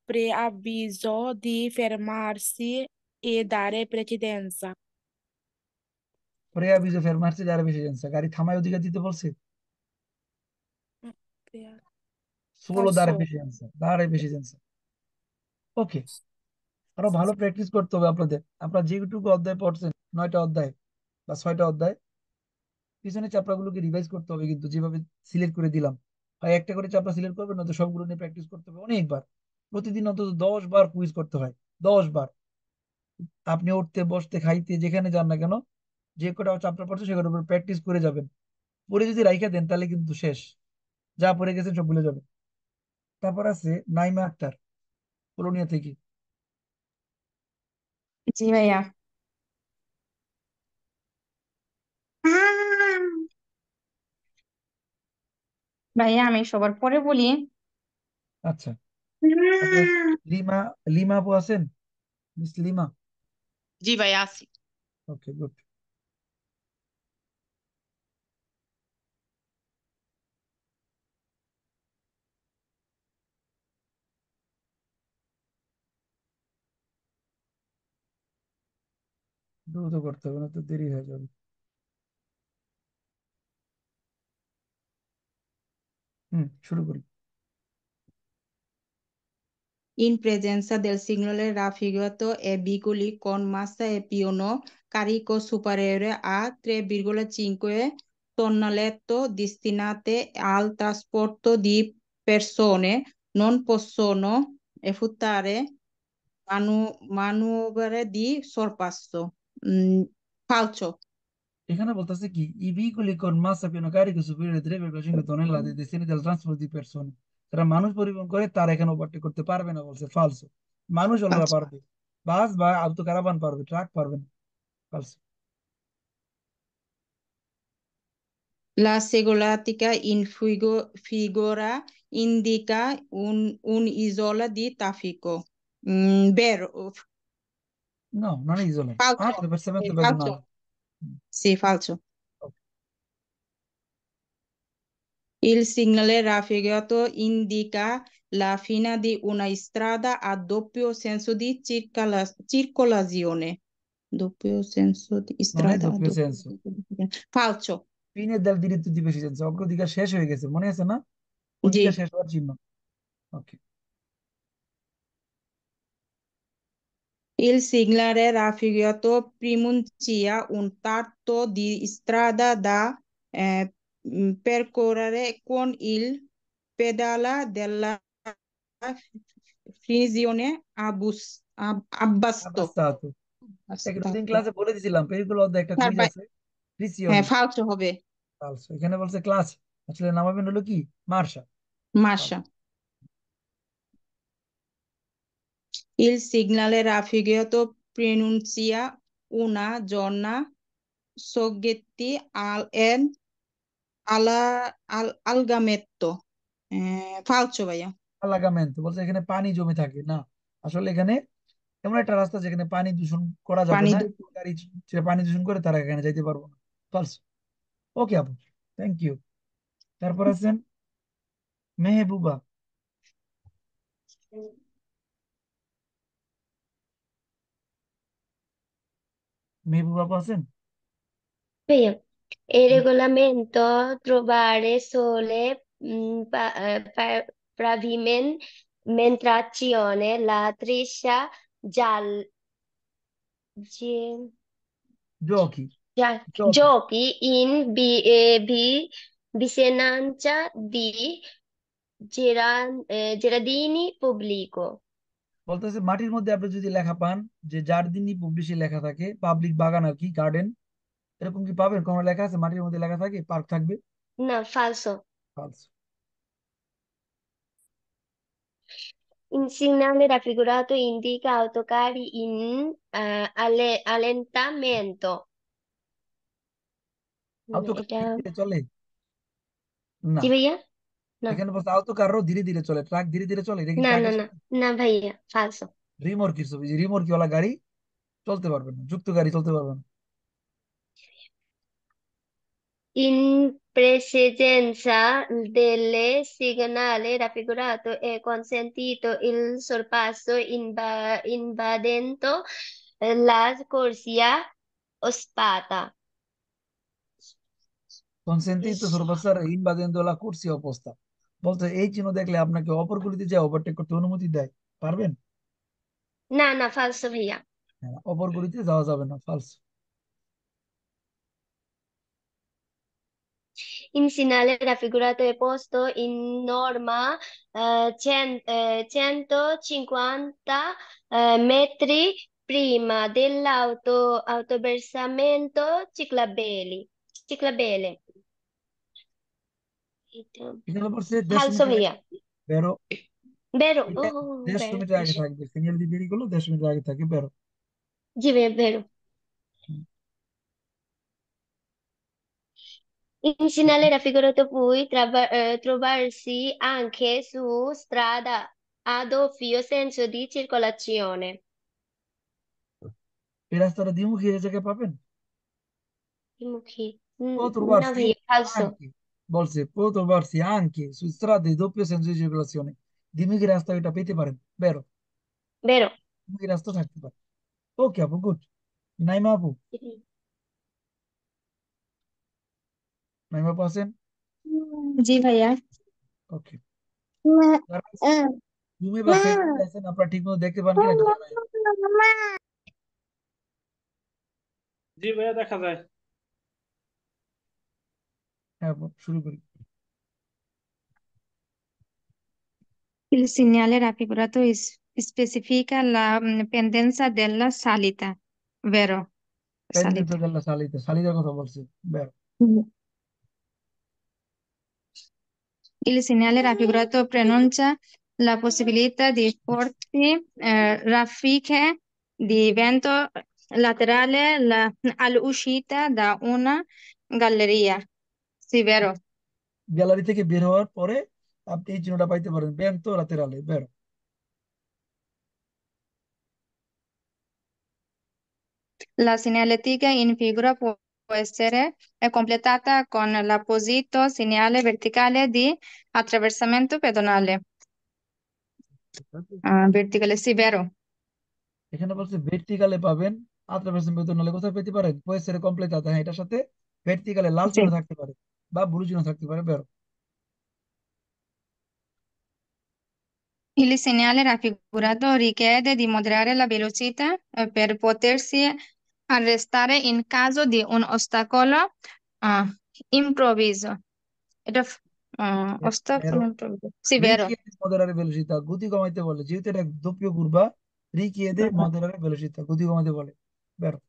preavviso di fermarsi e dare precedenza.
পরে আবিজে ফের মারছে যারা বেশি জানছে, গাড়ি থামায় অধিকার দিতে বলছে,
Pre-
ষোলো দ্বারা
Falso.
বেশি জানছে, দ্বারা বেশি জানছে। ওকে, আরো ভালো প্র্যাকটিস করতে হবে আপনাদের। আপনারা যেটুকু অধ্যায় পড়ছেন, 9টা অধ্যায় বা 6টা অধ্যায়, পিছনের চ্যাপ্টারগুলোকে রিভাইজ করতে হবে, কিন্তু যেভাবে সিলেক্ট করে দিলাম, হয় একটা করে চ্যাপ্টার সিলেক্ট করবেন, নয়তো সবগুলো নিয়ে প্র্যাকটিস করতে হবে অনেকবার। প্রতিদিন অন্তত 10 বার কুইজ করতে হয়, 10 বার। আপনি উঠতে বসতে খাইতে যেখানে যান না কেন, যে কটা চ্যাপ্টার পড়ছে সে কটার উপর প্র্যাকটিস করে যাবেন। পরে যদি রাইখা দেন তাহলে কিন্তু শেষ, যা পড়ে গেছেন সব ভুলে যাবেন। তারপর আছে নাইমা আক্তার, পুরুলিয়া থেকে।
জি ভাইয়া। ভাইয়া আমি সবার পরে বলি।
আচ্ছা, তারপর লিমা, লিমা আপু আছেন? Miss lima?
জি ভাই আছি।
ওকে, গুড। দ্রুত করতে হবে না তো দেরি হয়ে যাবে। শুরু করি।
In presenza del signore raffigurato e veicoli con massa e pieno carico superiore a 3,5 tonnellate destinate al trasporto di persone non possono effettuare manovre di sorpasso. Falso.
এখানে বলতেছে কি, i veicoli con massa più carico superiore a 3,5 tonnellate destinati al trasporto di persone, যারা মানুষ পরিবহন করে তারা এখানে overtake করতে পারবে না, বলছে ফালসো। মানুষ ওরা
Falso.
পারবে, বাস বা আউটো কারাবান পারবে, ট্রাক পারবে না, ফালসো।
La segoletica in figura indica un'isola di traffico. Vero,
No, non è isola. Ah,
falso,
perfettamente
falso.
pedonale.
Sì, falso.
Ok.
Il segnale raffigurato indica la fine di una strada a doppio senso di circolazione. Doppio senso di
Non è
strada a
doppio
doppio
senso,
senso di... Falso.
fine del diritto di precedenza, অগ্রাধিকার শেষ হয়ে গেছে, মনে আছে না? অধিকার
Sì.
শেষ হওয়ার চিহ্ন। ওকে,
Il segnale raffigurato pronuncia un tratto di strada da percorrere con il pedale della frizione abbasto.
আবাস্তাতো। এক রুটিন
Abbastato.
ক্লাসে বলে দিয়েছিলাম, পেরিকুলো অধ্যায় একটা
তার
কুইজ
বাই-
আছে,
হ্যাঁ
প্রিসিওনে।
ফালসো হবে।
ফালসো, এখানে বলছে ক্লাস, আসলে নামাবেন হলো কি মার্শা।
মাসা। Il segnale raffigurato pronuncia una zona soggetti all'algamento. Falso ভাইয়া।
আলাগামেন্ট বলছে এখানে পানি জমে থাকে না, আসলে এখানে এমন একটা রাস্তা যেখানে পানি দূষণ করা যাবে
পানি
না, গাড়ি যে পানি দূষণ করে তারা এখানে যাইতে পারবো না। ফালস। ওকে আপু, থ্যাংক ইউ। তারপর আছেন মেহবুবা। মেহবুবা আপু আছেন?
Via. Il regolamento trovare sole pavimentazione, la striscia gialla,
jockey. Jockey
giochi in vicinanza di giardini pubblico.
বলতেছে মাটির মধ্যে আপনি যদি লেখা পান যে জারদিনি পাবলিশে লেখা থাকে, পাবলিক বাগান আর কি, গার্ডেন, এরকম কি পাবেন? কোনো লেখা আছে মাটির মধ্যে লেখা থাকে পার্ক থাকবে?
No, falso.
ফালস।
Il segnale raffigurato indica autocarri in allentamento.
আউটোকার
এটা
ধীরে ধীরে চলে না?
জি ভাইয়া, না
এখানে বলছে আউটোকারও ধীরে ধীরে চলে, ট্রাক ধীরে ধীরে চলে, এটা কি
না না
ট্রাকের
না
সাথে?
না ভাইয়া, falso.
রিমোর্কির ছবি, যে রিমোর্কিওয়ালা গাড়ি চলতে পারবে না, যুক্ত গাড়ি চলতে পারবে না।
In presenza del segnale raffigurato è consentito il sorpasso invadendo la corsia ospata.
কনসেন্ট্রেট সর্বসার ইনভাদেন্দোলা কুরসি অবস্থা। বলতে এই চিহ্ন দেখলে আপনাকে অপর গলিতে যে ওভারটেক করতে অনুমতি দেয়, পারবেন?
No, no, falso ভাইয়া।
হ্যাঁ, অপর গলিতে যাওয়া যাবে না, ফালস।
Il segnale raffigurato è posto in norma 150 metri prima dell'autoversamento ciclabile.
এখানে বলছে 150
Falso
মিটার আগে
ভাইয়া।
বেরো।
Vero?
এটা
Oh,
150
vero.
মিটার আগে থাকবে, সিনিয়র দিয়ে দেরি করলো 150 মিটার আগে থাকে, বেরো।
জি ভাইয়া, vero.
Hmm.
Il segnale raffigurato puoi trovarsi anche su strada a doppio senso di circolazione.
এই রাস্তাটা দ্বিমুখী এই জায়গায় পাবেন?
Muখী।
può
না
trovarsi
ভাইয়া, falso.
anche, বলছে può trovarsi anche su strade di doppio senso di circolazione, দ্বিমুখী রাস্তা এটা পেতে পারেন, বেরো।
Vero.
দ্বিমুখী রাস্তা থাকতে পারে। ওকে আপু, গুড। নাইমা আপু। নাইমা আপু আছেন?
জি ভাইয়া।
ওকে। রুমে বা ফেসবুকে আছেন, আপনারা ঠিক মতো দেখতে পান কিনা একটু জানাই।
জি ভাইয়া, দেখা যায়।
হ্যাঁ আপু, শুরু করি।
Il segnale raffigurato specifica la pendenza della salita, vero?
পেন্ডেন্সা
Salita.
দেল্লা সালিতে, সালিদার কথা বলছে, বেরো।
Mm. Il segnale raffigurato preannuncia la possibilità di forti raffiche di vento laterale all'uscita da una galleria. Sì, vero?
Gallery থেকে বের হওয়ার পরে আপনি এই চিহ্নটা পাইতে পারেন, বেন্তো লাতেরালে, বেরো।
La segnaletica in figura può essere completata con l'apposito segnale verticale di attraversamento pedonale. Verticale, sì, vero?
এখানে বলছে ভের্টিকালে পাবেন, আত্রাভার্সন বেতন নালে কোথায় পেতে পারেন? পয়সের কমপ্লিট আছে, হ্যাঁ, এটার সাথে ভের্টিকালে লাল চিহ্ন
Sì.
থাকতে পারে বা ব্লু চিহ্ন থাকতে পারে, বেরো।
Il segnale raffigurato richiede di moderare la velocità per potersi arrestare in caso di un ostacolo ah, improvviso. এটা ostacolo
বেরো।
improvviso. Sì, vero.
রিকিয়েদে মদেরারে ভেলোসিতা, গতি কমাইতে বলে, যেহেতু এটা দোপীয় কুরবা, রিকিয়েদে মদেরারে ভেলোসিতা, গতি কমাইতে বলে, বেরো।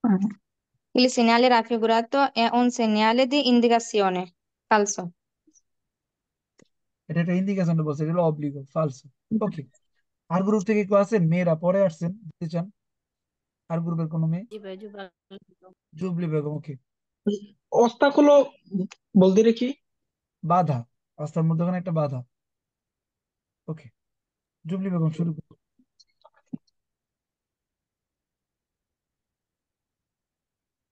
Ah. Il segnale raffigurato è un segnale di indicazione. Falso.
এটা একটা ইন্ডিকেশন বলছে, এটা হলো অব্লিগো, ফালস। ওকে। আর গ্রুপ থেকে কেউ আছেন? মেয়েরা পরে আসছেন, দিতে চান? আর গ্রুপের কোনো মেয়ে? জুবলি বেগম, ওকে।
অস্তাকুলো বলতে রে কি?
বাধা, রাস্তার মধ্যখানে একটা বাধা। ওকে। জুবলি বেগম শুরু করুন।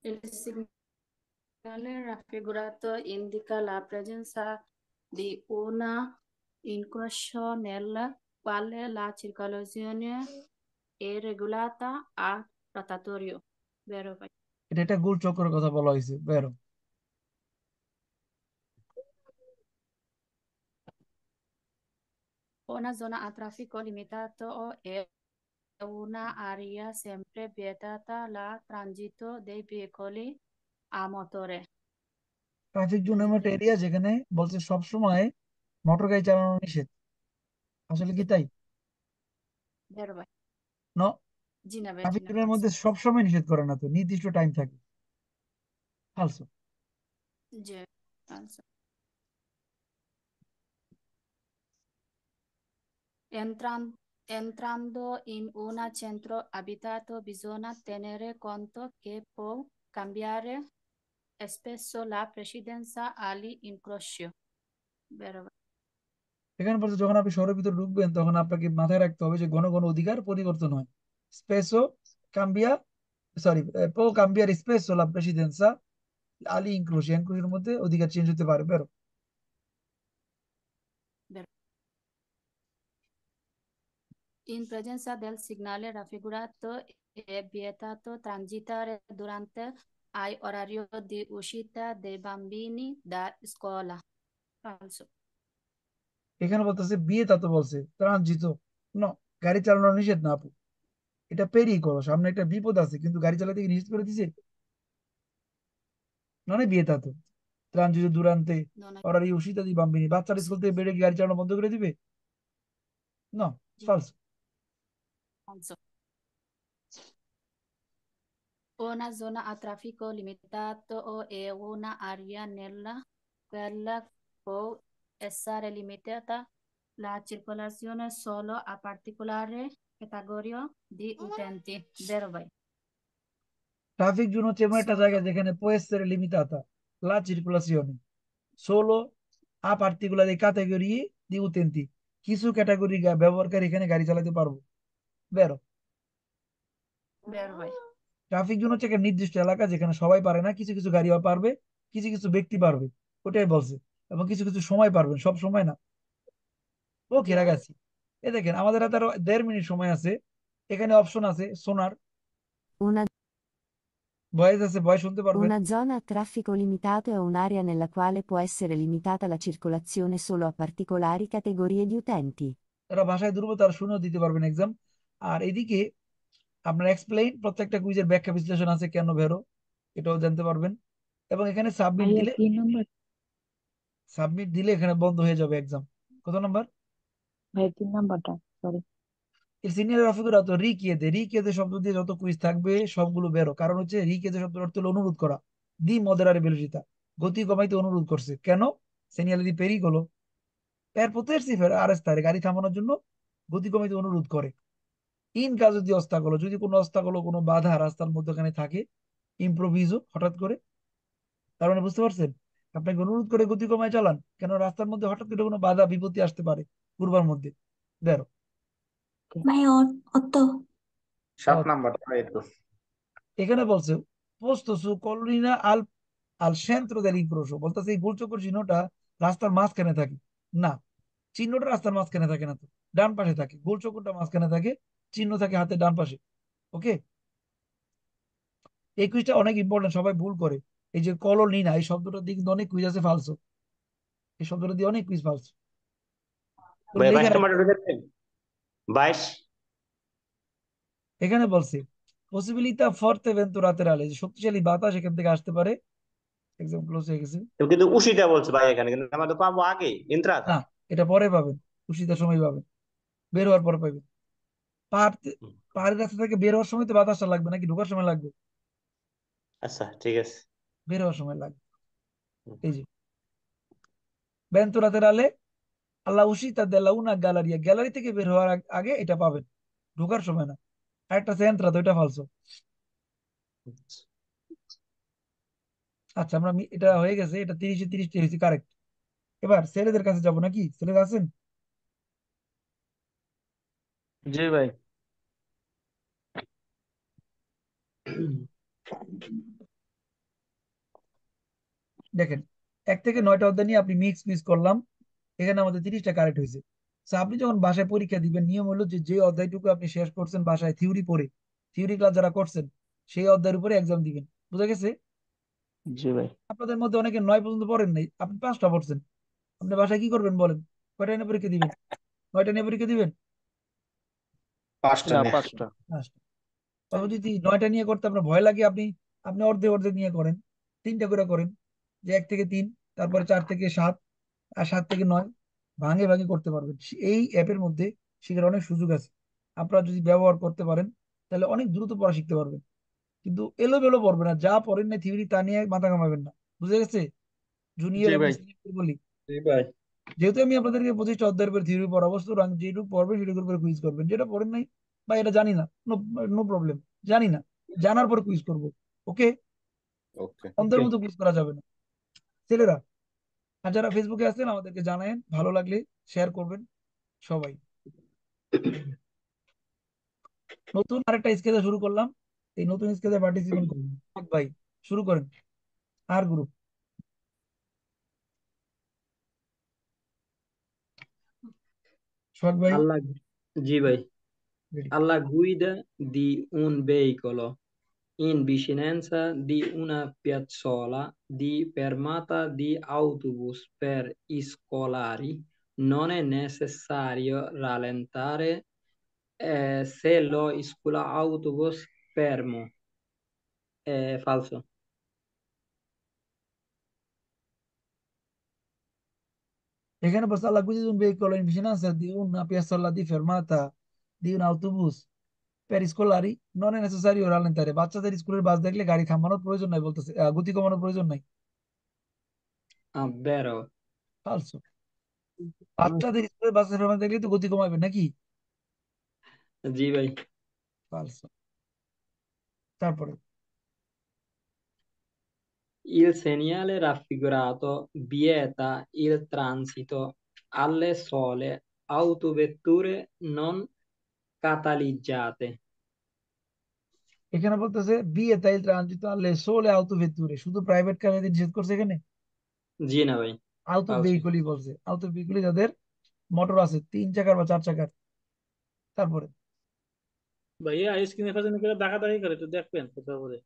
Il segnale raffigurato indica la presenza di una incrocio nel quale la circolazione è regolata a rotatorio. Vero ভাই?
এটা একটা গোল চক্রের কথা বলা হয়েছে, বেরো।
Una zona a traffico limitato è una area sempre vietata al transito dei veicoli a motore.
Traffic zone এমন একটা
Positive.
এরিয়া যেখানে বলছে সব সময় মোটর গাড়ি চালানো নিষেধ। আসলে কি তাই?
Vero ভাই?
ন,
জি না ভাই, জি
ট্রাফিক
না,
জোনের
falso.
মধ্যে সব সময় নিষেধ করে না, তো নির্দিষ্ট টাইম থাকে। ফালসো।
জি, falso. Entrando in un centro abitato bisogna tenere conto che può cambiare spesso la precedenza agli incroci. Vero ভাই?
এখানে বলছে যখন আপনি শহরের ভিতরে ঢুকবেন তখন আপনাকে মাথায় রাখতে হবে যে ঘন ঘন অধিকার পরিবর্তন হয়। স্পেসো কাম্বিয়া, সরি, পো কাম্বিয়ার স্পেসো লা প্রেসিডেন্সা আলি ইনক্রুশি, ইনক্রুশির মধ্যে অধিকার চেঞ্জ হতে পারে, বেরো।
Vero. In presenza del segnale raffigurato è vietato transitare durante ai orario di uscita dei bambini da scuola. Falso.
এখানে বলতেছে বিয়ে, তা তো বলছে ট্রানজিত। ন, গাড়ি চালানো নিষেধ না আপু, এটা পেরিয়ে করো, সামনে একটা বিপদ আছে, কিন্তু গাড়ি চালাতে কি নিষেধ করে দিছে? মানে বিয়ে তা তো ট্রানজিত দুরান্তে
Non è
ওরার ইউসিতা দি বাম্বিনি, বাচ্চারা
sì,
স্কুল থেকে বেড়ে গাড়ি চালানো বন্ধ করে দিবে? না,
sì,
ফালস।
falso. Una zona a traffico limitato è un'area nella quale può essere limitata la circolazione solo a particolari categorie di utenti. Vero vai?
Traffic zone হচ্ছে এমন একটা
Solo.
জায়গা যেখানে può essere limitata la circolazione solo a particolari categorie di utenti, কিছু category ব্যবহারকারী এখানে গাড়ি চালাতে পারবো, বেরো।
Vero vai?
ট্রাফিক জোন হচ্ছে একটা নির্দিষ্ট এলাকা যেখানে সবাই পারে না, কিছু কিছু গাড়ি পারবে, কিছু কিছু ব্যক্তি পারবে, ওটাই বলছে। এবং কিছু কিছু সময় পারবেন, সব সময় না। ওকে,
Già.
রাগাচ্ছি। এ দেখেন আমাদের হাতে আরো 1.5 মিনিট সময় আছে। এখানে অপশন আছে সোনার,
Una,
ভয়েস আছে, ভয়েস শুনতে পারবেন।
una zona a traffico limitato è un'area nella quale può essere limitata la circolazione solo a particolari categorie di utenti.
এরা ভাষায় দুর্বল, তারা শুনেও দিতে পারবেন এক্সাম। আর এদিকে আপনার এক্সপ্লেইন, প্রত্যেকটা কুইজের ব্যাখ্যা বিশ্লেষণ আছে কেন ভেরো, এটাও জানতে পারবেন। এবং এখানে সাবমিট
ভাইয়া
দিলে,
3 নম্বর,
সাবমিট দিলে এখানে বন্ধ হয়ে যাবে এক্সাম। কত নাম্বার?
ভাইয়া 3 নম্বরটা, সরি।
এর সিনিয়র অফিসার তো রিকিয়েতে, রিকিয়েতে শব্দ দিয়ে যত কুইজ থাকবে সবগুলো বেরো, কারণ হচ্ছে রিকিয়েতে শব্দের অর্থ হলো অনুরোধ করা। দি মদেরারে বেলুচিতা, গতি কমাইতে অনুরোধ করছে কেন? সেনিয়ালে দি পেরি গেলো এর potersi ফের আর স্তারে, গাড়ি থামানোর জন্য গতি কমাইতে অনুরোধ করে। ইন কাজ যদি অস্তাকলো, যদি কোনো অস্তাকলো, কোনো বাধা রাস্তার মধ্যখানে থাকে, ইম্প্রোভিজো, হঠাৎ করে, তার মানে বুঝতে পারছেন? আপনাকে অনুরোধ করে গতি কমায় চালান কেন? রাস্তার মধ্যে হঠাৎ করে কোনো বাধা বিপত্তি আসতে পারে পূর্বার মধ্যে, বেরো।
ভাই অত
7 নাম্বার তাই তো।
এখানে বলছে পোস্ত সু কলোনিনা আল আল সেন্ট্রো দেল ইনক্রোশো, বলতেছে এই গোলচক্কর চিহ্নটা রাস্তার মাঝখানে থাকে না। চিহ্নটা রাস্তার মাঝখানে থাকে না, তো ডান পাশে থাকে। গোলচক্করটা মাঝখানে থাকে, চিহ্ন থাকে হাতের ডান পাশে। ওকে, এই কুইজটা অনেক ইম্পর্টেন্ট, সবাই ভুল করে। এই যে কলোনিনা, এই শব্দটা দিয়ে কিন্তু অনেক কুইজ আছে ফালসো, এই শব্দটা দিয়ে অনেক কুইজ ফালসো, তো
ভাই
লেখা
22
রাখতে
নাম্বার
হবে।
ঢুকেছেন? 22।
এখানে বলছে পসিবিলিতা ফর্তে ভেন্তুরাতেরালে, যে শক্তিশালী বাতাস এখান থেকে আসতে পারে। এক্সাম ক্লোজ হয়ে গেছে।
তুমি কিন্তু উশিটা বলছো ভাই, এখানে কিন্তু আমরা তো পাবো আগে ইন্ত্রাতা।
না, এটা পরে পাবেন, খুশিতে সময় পাবেন, বের হওয়ার পরে পাবেন। পাহাড়, পাহাড়ের রাস্তা থেকে বের হওয়ার সময় তো বাতাসটা লাগবে নাকি ঢোকার সময় লাগবে?
আচ্ছা ঠিক আছে।
বের হওয়ার সময় লাগবে। এই যে ভেন্তুরাতেরালে আল্লাহ উসিতা দেলা উনা গ্যালারিয়া, গ্যালারি থেকে বের হওয়ার আগে এটা পাবেন, ঢোকার সময় না। আর একটা সেন্ট্রা, তো এটা ফালসো। আচ্ছা, এটা হয়ে গেছে, এটা 30-এ 30টি হয়েছে কারেক্ট। এবার ছেলেদের কাছে যাবো নাকি? ছেলেরা আছেন?
জি ভাই।
দেখেন, 1 থেকে 9টা অধ্যায় নিয়ে আপনি মিক্স করলাম, এখানে আমাদের 30টা কারেক্ট হয়েছে। তো আপনি যখন বাসায় পরীক্ষা দিবেন, নিয়ম হলো যে যে অধ্যায়টুকু আপনি শেষ করছেন বাসায় থিওরি পড়ে, থিওরি ক্লাস যারা করছেন, সেই অধ্যায়ের উপরে এক্সাম দিবেন। বুঝা গেছে?
জি ভাই।
আপনাদের মধ্যে অনেকে 9 পর্যন্ত পড়েন নাই, আপনি 5টা পড়ছেন, আপনি বাসায় কি করবেন বলেন? কয়টা নিয়ে পরীক্ষা দিবেন? 9টা নিয়ে পরীক্ষা দিবেন?
পাঁচটা
না,
নিয়ে।
5টা।
5টা। তবে যদি 9টা নিয়ে করতে আপনার ভয় লাগে, আপনি আপনি অর্ধেক অর্ধেক নিয়ে করেন, 3টা করে করেন, যে 1 থেকে 3, তারপরে 4 থেকে 7, আর 7 থেকে 9, ভাঙে ভাঙে করতে পারবেন। এই অ্যাপের মধ্যে শেখার অনেক সুযোগ আছে, আপনারা যদি ব্যবহার করতে পারেন তাহলে অনেক দ্রুত পড়া শিখতে পারবেন। কিন্তু এলোমেলো পড়বে না, যা পড়েন না থিওরি তা নিয়ে মাথা ঘামাবেন না। বুঝে গেছে জুনিয়র
জি
এবং
ভাই।
সিনিয়র বলি?
জি ভাই।
যেহেতু আমি আপনাদেরকে 25টা অধ্যায়ের উপর থিওরি পড়াবো, সুতরাং যেটুকু পড়বেন সেটুকুর উপরে কুইজ করবেন। যেটা পড়েন নাই বা এটা জানি না, নো নো প্রবলেম, জানি না, জানার পর কুইজ করবো। ওকে?
ওকে।
অন্ধের মতো কুইজ করা যাবে না ছেলেরা। আর যারা ফেসবুকে আছেন আমাদেরকে জানায়েন, ভালো লাগলে শেয়ার করবেন সবাই। নতুন আরেকটা স্কেচে শুরু করলাম, এই নতুন স্কেচে পার্টিসিপেন্ট করুন। ভাই শুরু করেন। আর গ্রুপ। সোহাগ ভাই
Alla, Ji vai.
ready?
Alla guida di un veicolo in vicinanza di una piazzola di fermata di autobus per scolari non è necessario rallentare se lo autobus fermo. È falso.
এখানে বলছে alla guida di un veicolo in vicinanza di una piazzola di fermata di un autobus per scolari non è necessario rallentare। বাচ্চাদের স্কুলের বাস দেখলে গাড়ি থামানোর প্রয়োজন নাই বলতেছে, গতি কমানোর প্রয়োজন নাই।
Ah, vero.
ফালসো। বাচ্চাদের স্কুলের বাসের ফেরত দেখলে তো গতি কমাবে নাকি?
Ji vai.
ফালসো। তারপরে
Il segnale raffigurato vieta il transito alle sole autovetture non catalizzate.
এখানে বলতেছে বিয়ে তাই ট্রানজিট আলে সোলে আউতো ভেতুরে, শুধু প্রাইভেট কারে নিষেধ করছে এখানে।
Ji na vai.
আউতো
Falso.
ভেহিকলই বলছে, আউতো ভেহিকলই যাদের মোটর আছে 3 চাকার বা 4 চাকার। তারপরে
ভাইয়া স্ক্রিনে ফাজনে করে দাগাদাগি করে তো দেখবেন কোথাও বলে।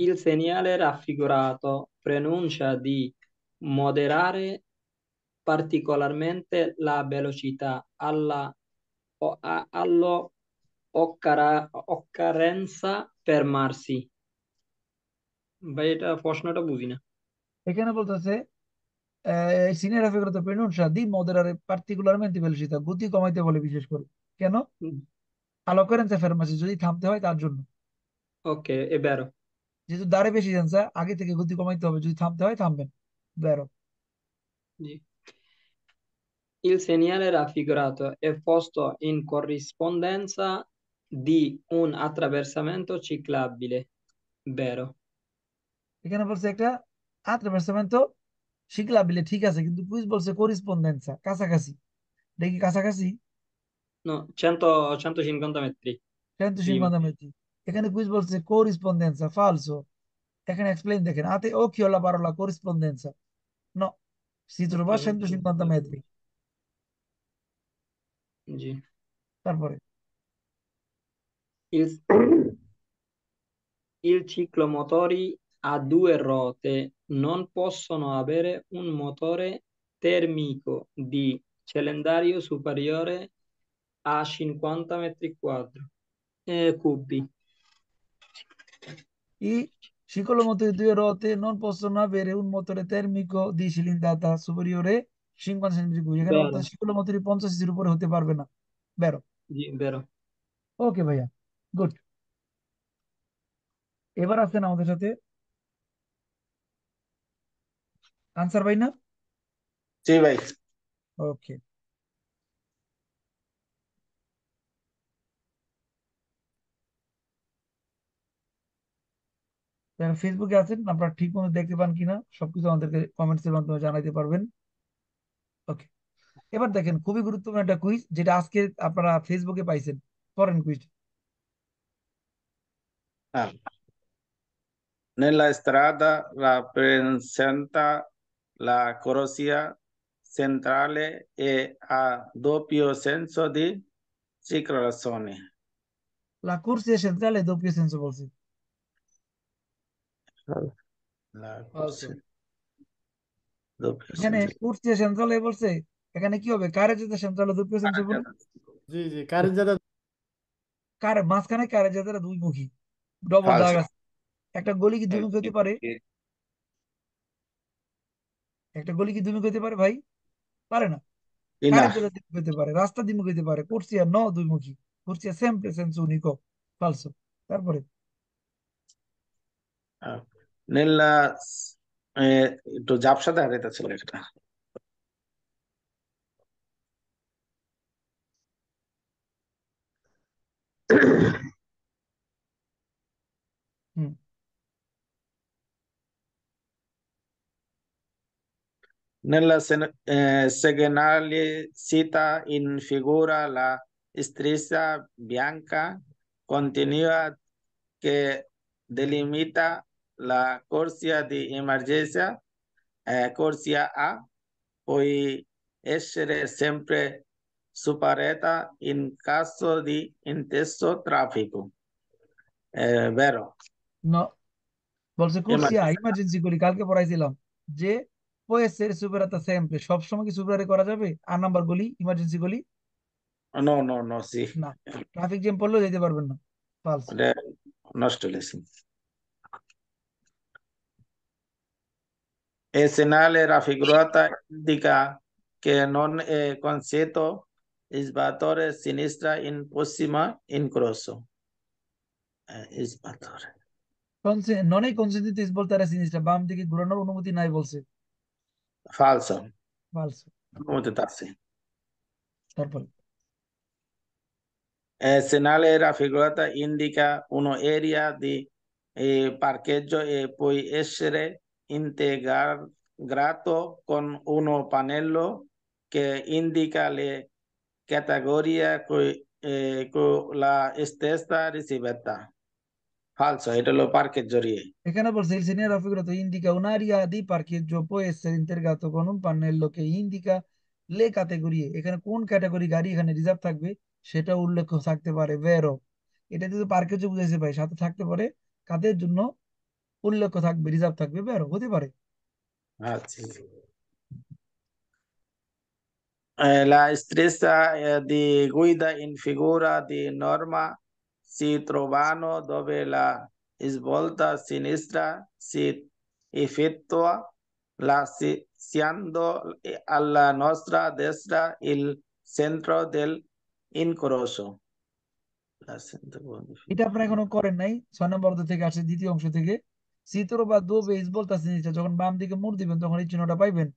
Il segnale raffigurato preannuncia di moderare particolarmente la velocità all'occorrenza fermarsi. ভাই এটা প্রশ্নটা বুঝি না।
এখানে বলতেছে senior ফিগারতে প্রনুncia di moderare particolarmente velocità, গতি কমাইতে বলে বিশেষ করে। কেন? আলোকরেন্সে ফেরমাসি, যদি থামতে হয় তার জন্য।
Ok, è vero.
যেহেতু দাঁড়ে বেশি জানসা, আগে থেকে গতি কমাইতে হবে, যদি থামতে হয় থামবেন। বেরো।
Sì. Il segnale raffigurato è posto in corrispondenza di un attraversamento ciclabile. Vero.
এখানে বলছে একটা আত্মপ্রসারমেন্ট শিখলা বিলে, ঠিক আছে, কিন্তু কুইজ বলছে করিসপন্ডেন্সা, কাছাকাছি। দেখি কাছাকাছি
No, 150 metri.
150 metri। এখানে কুইজ বলছে corrispondenza, falso। এখানে এক্সপ্লেইন দেখেন, আতে ও কি হলা parola corrispondenza, no, si trova a 150 metri।
Sì.
তারপরে
Il, il ciclomotori a due ruote non possono avere un motore termico di cilindrario superiore a 50 metri cubi.
i ciclomotori 2 ruote non possono avere un motore termico di cilindrata superiore 50 cm3। এখানে
Vero,
বলতে ciclomotori 50 সিসির উপরে হতে পারবে না। বেরো।
sì, vero.
ওকে ভাইয়া, good. এবার আছেন আমাদের সাথে আনসার ভাই না?
জি ভাই।
ওকে, যারা ফেসবুকে আছেন আপনারা ঠিক মতো দেখতে পান কিনা সবকিছু আমাদেরকে কমেন্টস এর মাধ্যমে জানাইতে পারবেন। ওকে, এবার দেখেন খুবই গুরুত্বপূর্ণ একটা কুইজ, যেটা আজকে আপনারা ফেসবুকে পাইছেন। করেন quiz.
Ah. Nella strada rappresenta la corsia centrale e ha doppio senso di circolazione.
La corsia centrale doppio senso বলছে।
La
Falso.
corsia doppio
এখানে
senso.
কুর্সিয়া সেন্ট্রালে বলছে, এখানে কি হবে? কারে যেতে সেন্ট্রালে দুই সেন্স হবে না?
জি জি, কারেন্ট যারা
কার মাঝখানে কারে যেতে দুই মুখী, ডবল দাগ
Falso.
আছে। একটা গলি কি দুই মুখী হতে পারে? একটা গলি কি দুই মুখী হতে পারে ভাই? পারে না। কারে
Ina.
যেতে দুই মুখী হতে পারে, রাস্তা দুই মুখী হতে পারে, কুর্সিয়া ন দুই মুখী। কুর্সিয়া sempre senso unico। ফালসো। তারপরে
Ah. Nella একটু ঝাপসা দেখা যাইতেছিল একটা।
হুম
Nella segnale cita in figura la striscia bianca continua che delimita la corsia di emergenza, corsia A, può essere sempre superata in caso di intenso traffico. Vero?
ন বলছে কুর্সিয়া
Emergenza.
Emergency গলি কালকে পড়াইছিলাম যে পুয়েসের সুপেরাতা সেম্পে, সবসময় কি সুপেরারে করা যাবে? আর নাম্বার গলি ইমার্জেন্সি গলি
No, no, no, sì.
না, ট্রাফিক জ্যাম পড়লেও যেতে পারবেন না। ফালস।
ওটা নষ্ট হয়েছে। E segnale raffigurata indica che non è consentito sbattere sinistra in prossima incrocio. Sbattere.
নন এই কনসেন্ট্রেট বলতে জিনিসটা বাম দিকে ঘোরানোর অনুমতি নাই বলছে।
Falso.
ফালস।
Non ti tassi.
তারপরে
Segnale raffigurata indica un'area di parcheggio e può essere integrato con un pannello che indica le categorie con la stessa ricevetta. Falso, এটা হলো parcheggiorie.
এখানে বলছে il segnale raffigurato indica un'area di parcheggio può essere integrato con un pannello che indica le categorie। এখানে কোন category গাড়ি এখানে reserve থাকবে সেটা উল্লেখ থাকতে পারে। ভেরো, এটা যদি পার্কেজ বুঝাইছে ভাই, সাথে থাকতে পারে কাদের জন্য উল্লেখ থাকবে, রিজার্ভ থাকবে, ভেরো হতে পারে।
Ah, sì. La stessa di guida in figura di norma si trovano dove la svolta sinistra si effettua lasciando alla nostra destra il centro dell'incrocio.
এটা আপনারা এখনো করেন নাই। 6 নম্বর অধ্যায় থেকে আসছে, দ্বিতীয় অংশ থেকে। সিতরো বা দো বেস বলতেছে জিনিসটা যখন বাম দিকে মুড় দিবেন তখন এই চিহ্নটা পাইবেন।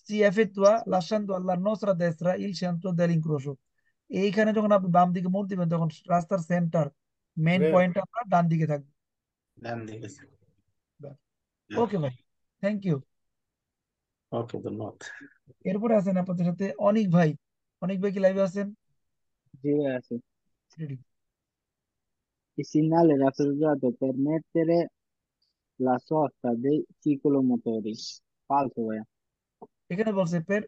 সি এফেক্টুয়া লাসান্তো আল্লাহ নসরা দেসরা ইল শান্তো দেল ইনক্রোশো। এইখানে যখন আপনি বাম দিকে মুড় দিবেন তখন রাস্তার সেন্টার মেইন পয়েন্ট আপনার ডান দিকে থাকবে।
ডান দিকে।
ওকে ভাই, থ্যাংক ইউ।
ওকে, ধন্যবাদ।
এরপরে আছেন আপনাদের সাথে অনিক ভাই। অনিক ভাই কি লাইভে আছেন?
জি আছে।
Ready.
Il segnale raffigurato per mettere la sosta dei ciclomotori. Falso, ভাইয়া।
এখানে বলছে পের,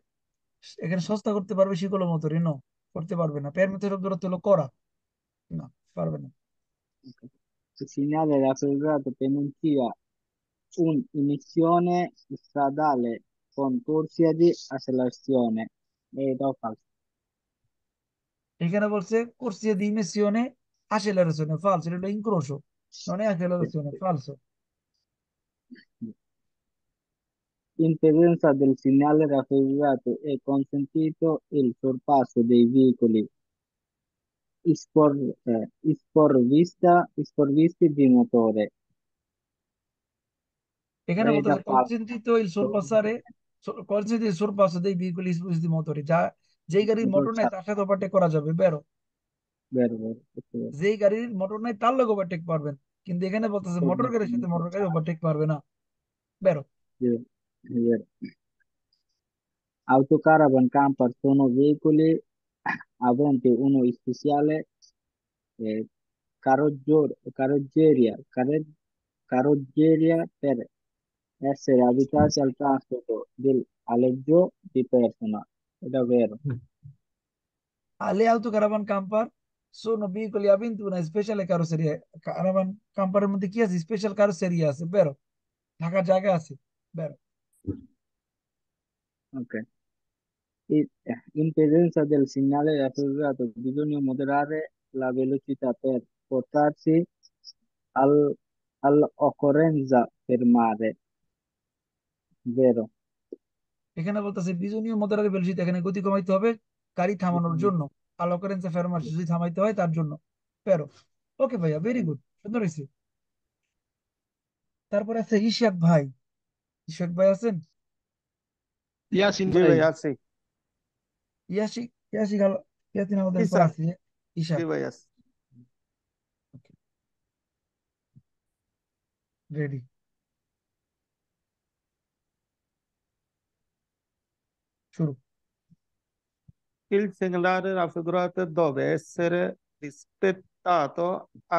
এখানে সস্তা করতে পারবে শিকল মতোরি, নো করতে পারবে না। পের মেথড দূরত্ব হলো করা, না পারবে না।
Il segnale raffigurato che non sia un'emissione stradale con corsia di accelerazione. Ed è falso.
এখানে বলছে corsia di emissione accelerazione, falso, এটা হলো incrocio, non è accelerazione, falso।
In presenza del segnale raffigurato è consentito il sorpasso dei veicoli sprovvisti di motore.
এখানে
Ed è
বলতেছে
falso.
consentito il sorpassare, consentito il sorpasso dei veicoli di motori, যা যেই গাড়ির motor নাই তার সাথে ওভারটেক করা যাবে। বেরো,
Vero, vero, questo è vero.
যেই গাড়ির মোটর নাই তার লোক ওভারটেক পারবেন, কিন্তু এখানে বলতেছে মোটর গাড়ির সাথে মোটর গাড়ি ওভারটেক পারবে না। বেরো।
È vero. autocaravan camper sono veicoli aventi uno speciale eh, carrozzeria per essere abitati al trasporto del alloggio di persona. È davvero.
Le autocaravan camper sono veicoli aventi una speciale carrozzeria। caravan campeর মধ্যে কি আছে? Special carrozzeria আছে, বেরো থাকার জায়গা আছে, বেরো।
Ok. In presenza del segnale raffigurato bisogna moderare la velocità per portarsi al- all'occorrenza fermare, vero?
এখানে বলতেছে বিজনীয় মোতারারি বেলজিতে, এখানে গতি কমাইতে হবে গাড়ি থামানোর জন্য। আলোকরেন্সে ফেরমার যদি থামাইতে হয় তার জন্য, বেরো। ওকে ভাইয়া, ভেরি গুড, সুন্দর হয়েছে। তারপরে আছে ইশাক ভাই। ইশাক ভাই আছেন?
ইয়াসিন
জি
ভাই।
ভাই আছি।
ইয়াসিক ইয়াসিক ইয়াসিন আমাদের পর
ইসাক।
আছে ইশাক।
জি ভাই আছি।
রেডি? শুরু।
Il segnale raffigurato deve essere rispettato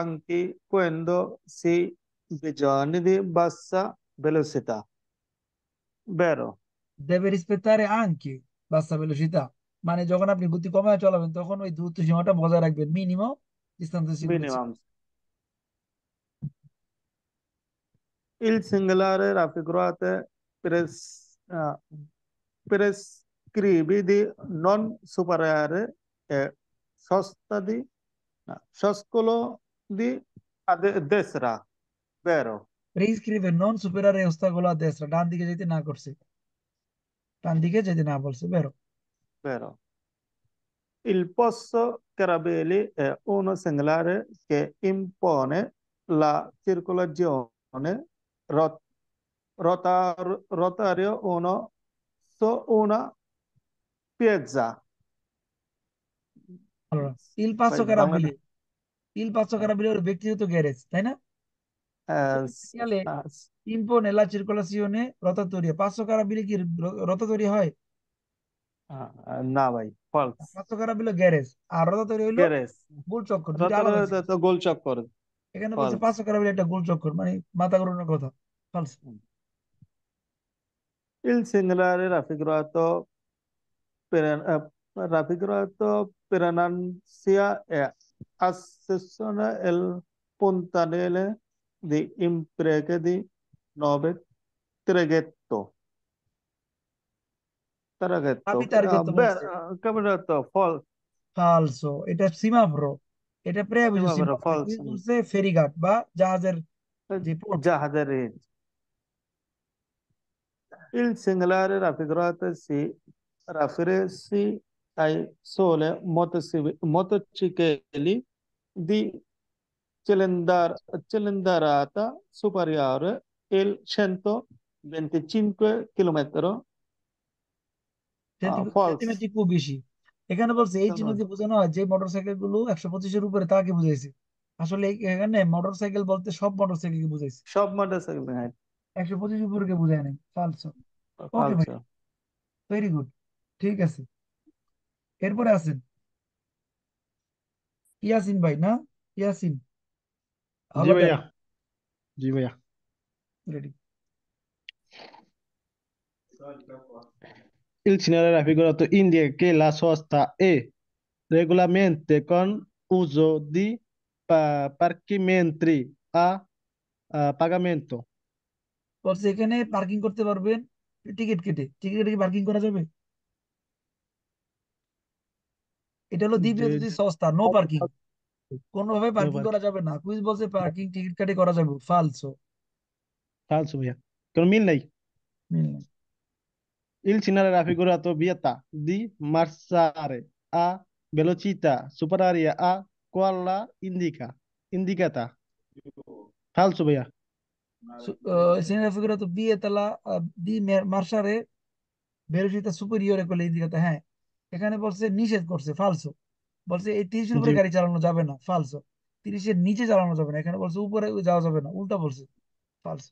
anche quando si bisogna di bassa velocità, vero?
deve rispettare anche bassa velocità, মানে যখন আপনি গতি কমায় চালাবেন তখন ওই দ্রুত সীমাটা বজায় রাখবেন, মিনিমাম ডিস্টেন্স বলেছি।
Minimum. Il segnale raffigurato prescrive di non superare soscolo di destra, vero?
প্রেসক্রিবে নন সুপেরারে ostacolo a destra, ডান দিকে যেতে না করছে, ডান দিকে যেতে না বলছে, বেরো।
Vero. Il posto carabelli è un segnale che impone la circolazione rot- rotaria uno su una piazza.
allora il passo
Vai,
carabile,
Bangladesh.
il passo carabile ওর ব্যক্তিগত গ্যারেজ, তাই না? সেgnale impone la circolazione rotatoria, passo carabile কি rotary হয়?
না ভাই, false.
পাঁচশো carabile garage, আর rotary হইলো
Geres.
গোল চক্কর, দুইটা আলাদা জিনিস।
তো গোল চক্কর।
এখানে বলছে
False.
পাঁচশো carabile একটা গোল চক্কর, মানে মাথা ঘুরানোর কথা। ফালস।
Il segnale raffigurato per ansia e accessione il puntanele di impiego di nove traghetto.
আমি
Traghetto.
টার্গেট বলছে
Capito? False.
ফালসো, এটা সীমাভ্র, এটা প্রেয়াবিজ
Sembra
সীমাভ্র।
false.
বলছে ফেরিঘাট বা জাহাজের যে port.
Già, il segnale raffigurato si riferisce ai sole motocicli di cilindrata superiore il 125 km. False.
Centimetre খুব বেশি। এখানে বলছে এই চিহ্ন দিয়ে বোঝানো হয় যে মোটরসাইকেল গুলো 125-এর উপরে তাকে বুঝাইছে। আসলে এখানে মোটরসাইকেল বলতে সব মোটরসাইকেলকে বুঝাইছে,
সব motorcycle, হ্যাঁ।
125 উপরকে বুঝায় নাই। ফালসো। ওকে ভাই,
False.
ভেরি গুড, ঠিক আছে। এরপরে আছেন ইয়াসিন ভাই, না? ইয়াসিন
জি
হলো
ভাইয়া। জি ভাইয়া।
Ready?
Il segnale raffigurato indica che la sosta è regolarmente con uso di parcheggi a pagamento.
বলছে এখানে পার্কিং করতে পারবেন টিকিট কেটে। টিকিট কেটে কি পার্কিং করা যাবে? এটা হলো দ্বীপ
যে
যদি সস্তা, নো পার্কিং, কোনোভাবে
no
পার্কিং করা
parking.
যাবে না। কুইজ বলছে পার্কিং টিকিট কেটে করা যাবে, ফালসো।
Falso ভাইয়া। কোনো মিল নাই।
মিল নেই।
Il segnale raffigurato vieta di marciare a velocità superiore a quella indicata. Falso ভাইয়া।
segnale figurato vieta di marciare velocità superiore a quella indicata, হ্যাঁ। এখানে বলছে নিষেধ করছে, ফালসো। বলছে এই 30-এর
জি
উপরে গাড়ি চালানো যাবে না, ফালসো। 30-এর নিচে চালানো যাবে না, এখানে বলছে উপরে যাওয়া যাবে না, উল্টা বলছে, ফালসো।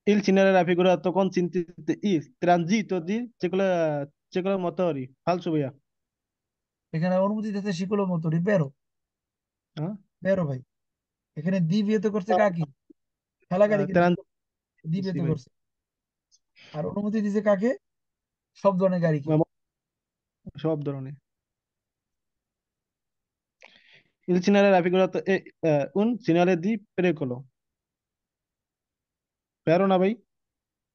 Il cinema raffigurato consiste il transito di ciclomotori. Falso ভাইয়া।
এখানে অনুমতি দিতে শিকলো মতো বেরো
হ্যাঁ
বেরো ভাই। এখানে দি বিয়ে করছে কাকে? ঠেলা গাড়িকে দি
জি
বিয়ে
ভাই।
করছে। আর অনুমতি দিছে কাকে? সব ধরনের গাড়িকে।
সব ধরনের। Il cinema raffigurato è un cinema di pericolo. Vero না ভাই?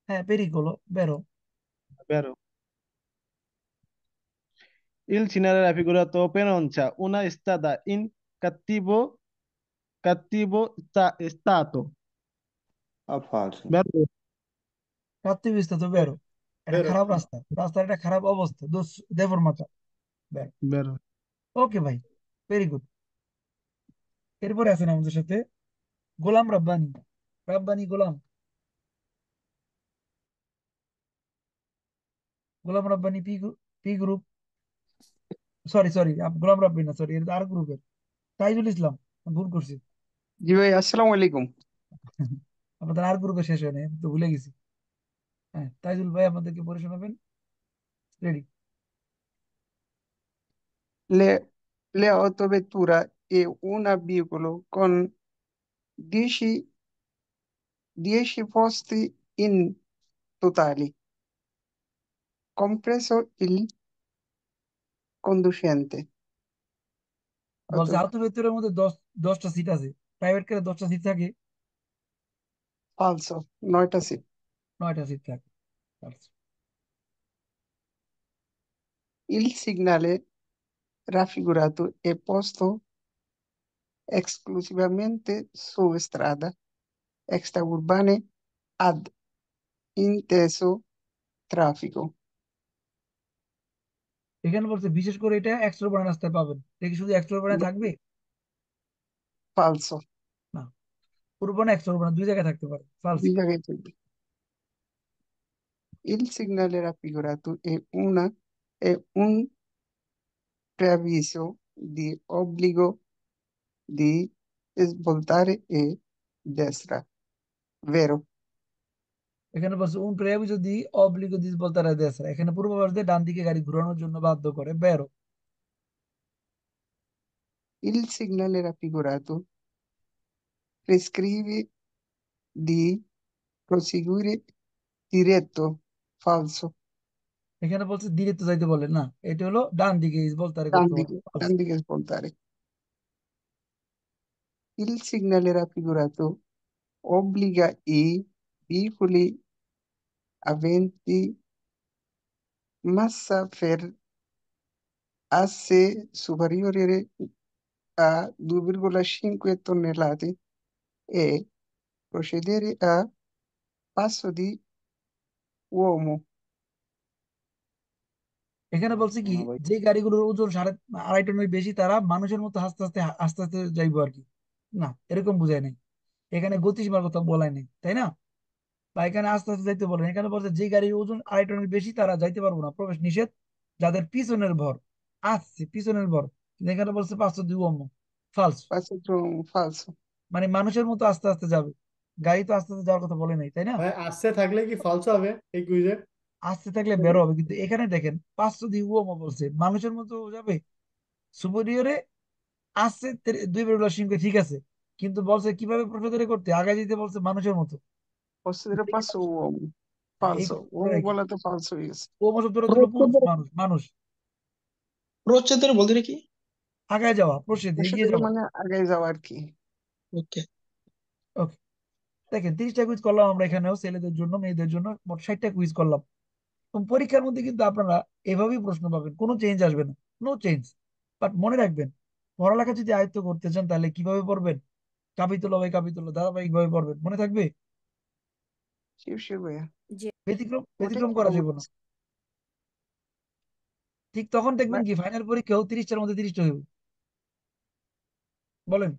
হ্যাঁ পেরিকোলো বেরো।
Vero. Il cinema raffigurato pronuncia una strada in stato.
falso.
Vero?
রাত্রি বিস্তার তো বেরো। এটা
বেরো
খারাপ রাস্তা, রাস্তার একটা খারাপ অবস্থা, দোষ দেফরমাতা। বেরো।
Vero.
ওকে ভাই, ভেরি গুড। এরপরে আছেন আমাদের সাথে Golam Rabbani. Rabbani Golam, Golam Rabbani P group. Sorry sorry, Golam Rabbani না, সরি, এটা আর গ্রুপের তাইজুল ইসলাম। ভুল করছি।
জি ভাই, আসসালামু আলাইকুম।
আমাদের আর গ্রুপে শেষ হয় না, আমি তো ভুলে গেছি। হ্যাঁ তাইজুল ভাই আমাদেরকে পড়ে শোনাবেন। Ready?
Le autovettura è un veicolo con 10 posti in totale, compreso il conducente.
বলছে
Auto-
আহত ব্যক্তির মধ্যে 10টা সিট আছে। প্রাইভেট কারে 10টা সিট থাকে?
Falso, 9 seat.
9টা সিট থাকে। False.
Il segnale raffigurato è posto esclusivamente su strade extraurbane ad intenso traffico.
এখানে বলছে বিশেষ করে এটা এক্সট্রোভার্ট রাস্তায় পাবেন। এটা কি শুধু এক্সট্রোভার্ট থাকবে?
Falso,
না, উর্বন এক্সট্রোভার্ট দুই জায়গায় থাকতে পারে। ফালস।
di negative. Il segnale raffigurato è un preavviso di obbligo di svoltare a destra, vero?
এখানে বলছে উন প্রেয়াবি যদি অবলিগো দিস বলতারা দেশরা, এখানে পূর্বাভাস দিয়ে ডান দিকে গাড়ি ঘোরানোর জন্য বাধ্য করে। বেরো।
Il segnale raffigurato prescrive di proseguire diretto, falso.
এখানে বলছে দিকে যাইতে বলে না, এটা হলো ডান দিকে ইস বলতারে করতে বলে। False.
Dan dica svoltare. Il segnale raffigurato obbliga i veicoli aventi massa per asse superiore a 2,5 tonnellate e procedere a passo di uomo.
এখানে বলছে কি,
না ভাই।
যে গাড়িগুলোর ওজন 2.5 টনের বেশি তারা মানুষের মতো আস্তে আস্তে আস্তে আস্তে যাইবো আর কি। না, এরকম বুঝায় নাই। এখানে গতিসীমার কথা বলাই নাই, তাই না? বা এখানে আস্তে আস্তে যাইতে বলেন। এখানে বলছে যে গাড়ির ওজন 2.5 টনের বেশি তারা যাইতে পারবো না, প্রবেশ নিষেধ। যাদের পিছনের ভর আছে, পিছনের ভর। কিন্তু এখানে বলছে 502 ফালস।
Passo di uomo, falso.
মানে মানুষের মতো আস্তে আস্তে যাবে। গাড়ি তো আস্তে আস্তে যাওয়ার কথা বলে নাই, তাই না?
ভাই আসছে থাকলে কি ফলস হবে এই কুইজে?
আস্তে থাকলে বেরো হবে, কিন্তু এখানে দেখেন 502 বলছে মানুষের মতো যাবে। সুপরিয়রে আসছে 2,5 ঠিক আছে, কিন্তু বলছে কিভাবে প্রসেসরে করতে আগে যেতে বলছে মানুষের মতো।
Posso dire passo uomo,
এই
falso.
কথা
Uomo
রাখি।
vuole falso io.
ও শব্দটা হলো পুরুষ মানুষ, মানুষ
প্রচ্ছদের বলতে কি?
আগায় যাওয়া, প্রসেদে
Posso
এগিয়ে
dire
যাওয়া।
মানে আগে যাওয়ার কি?
ওকে।
ওকে, দেখেন 30টা কুইজ করলাম আমরা এখানেও, ছেলেদের জন্য মেয়েদের জন্য মোট 60টা কুইজ করলাম। এবং পরীক্ষার মধ্যে কিন্তু আপনারা এভাবেই প্রশ্ন পাবেন, কোনো চেঞ্জ আসবে না, নো চেঞ্জ। বাট মনে রাখবেন, পড়ালেখা যদি আয়ত্ত করতে চান তাহলে কিভাবে পড়বেন? কাপিতুলা বাই কাপিতুলা ধারাবাহিক ভাবে পড়বেন, মনে থাকবে?
শিব শিব ভাইয়া।
ব্যতিক্রম
ওটাই
ব্যতিক্রম
তো
করা যাবে না।
বলতেছি।
ঠিক তখন দেখবেন
না,
কি ফাইনাল পরীক্ষাও 30টার মধ্যে 30টা হইব। বলেন।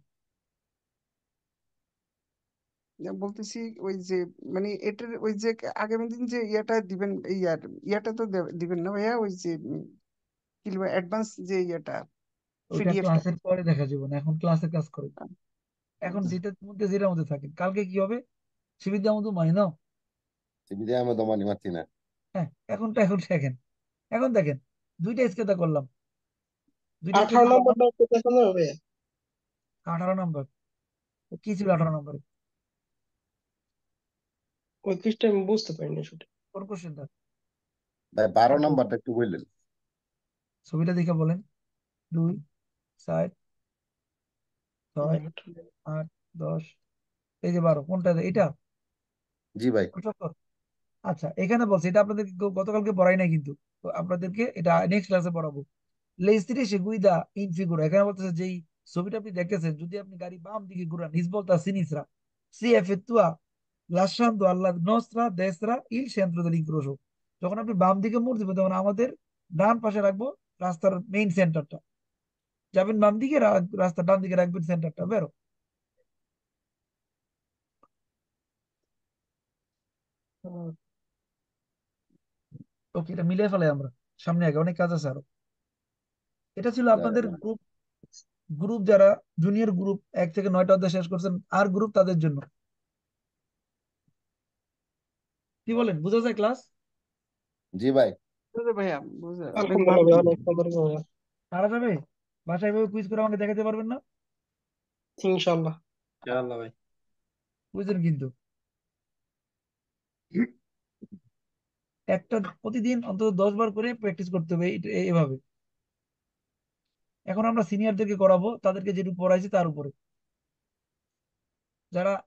বলতেছি ওই যে মানে এটার ওই যে আগামী দিন যে ইয়েটা দিবেন, ইয়েটা তো দিবেন না ভাইয়া, ওই যে কি অ্যাডভান্স যে ইয়েটা
ওইটা
পিডিএফটা।
ক্লাসের পরে দেখা যাবে না, এখন ক্লাসের কাজ করে। এখন যেটার মধ্যে থাকেন, কালকে কি হবে? শিবির মতো মানে নাও।
Vediamo domani mattina.
হ্যাঁ, এখন দেখেন, এখন দেখেন, দুইটা স্কেচটা করলাম, দুইটা
18
স্কেচ করলাম।
নম্বরটা একটু দেখানো হবে?
18 নম্বর কি ছিল? 18 নম্বরে
ওই পৃষ্ঠা আমি বুঝতে পারিনি সেটা।
কোন কোশ্চেনটা?
ভাই 12 নাম্বারটা একটু বললেন।
ছবিটা দেখে বলেন। 2 4 6 8 10, এই যে 12, কোনটা এটা?
জি ভাই।
75। আচ্ছা, এখানে বলছে, এটা আপনাদেরকে গতকালকে পড়াই নাই, কিন্তু তো আপনাদেরকে এটা নেক্সট ক্লাসে পড়াবো। লেস্তিরে সে গুইদা ইন ফিগুর, এখানে বলতেছে যেই ছবিটা আপনি দেখতেছেন, যদি আপনি গাড়ি বাম দিকে ঘুরান, হিসবলতা সিনিসরা সি এফেতুয়া লাসান্দো আল্লাহ নসরা দেসরা ইল সেন্ট্রো দেল ইনক্রোশো। যখন আপনি বাম দিকে মোড় দিবেন, তখন আমাদের ডান পাশে রাখবো রাস্তার মেইন সেন্টারটা, যাবেন বাম দিকে, রাস্তার ডান দিকে রাখবেন সেন্টারটা। বেরো। ওকে, এটা মিলিয়ে ফেলে আমরা, সামনে আগে অনেক কাজ আছে আরো। এটা ছিল আপনাদের গ্রুপ, যারা জুনিয়র গ্রুপ 1 থেকে 9টা অধ্যায় শেষ করছেন, আর গ্রুপ তাদের জন্য। কি বলেন, বুঝা যায় ক্লাস?
জি ভাই।
ভাইয়া বুঝে অনেক
আলহামদুলিল্লাহ
ভালো।
ভাই, অনেক সুন্দর ভাইয়া।
পারা যাবে? বাসায় ভাবে কুইজ করে আমাকে দেখাতে পারবেন না?
ইনশাআল্লাহ।
ইনশাআল্লাহ ভাই।
বুঝলেন কিন্তু, একটা প্রতিদিন অন্তত 10 বার করে প্র্যাকটিস করতে হবে এভাবে। এখন আমরা সিনিয়রদেরকে করাবো, তাদেরকে যেটুকু পড়াইছি তার উপরে। যারা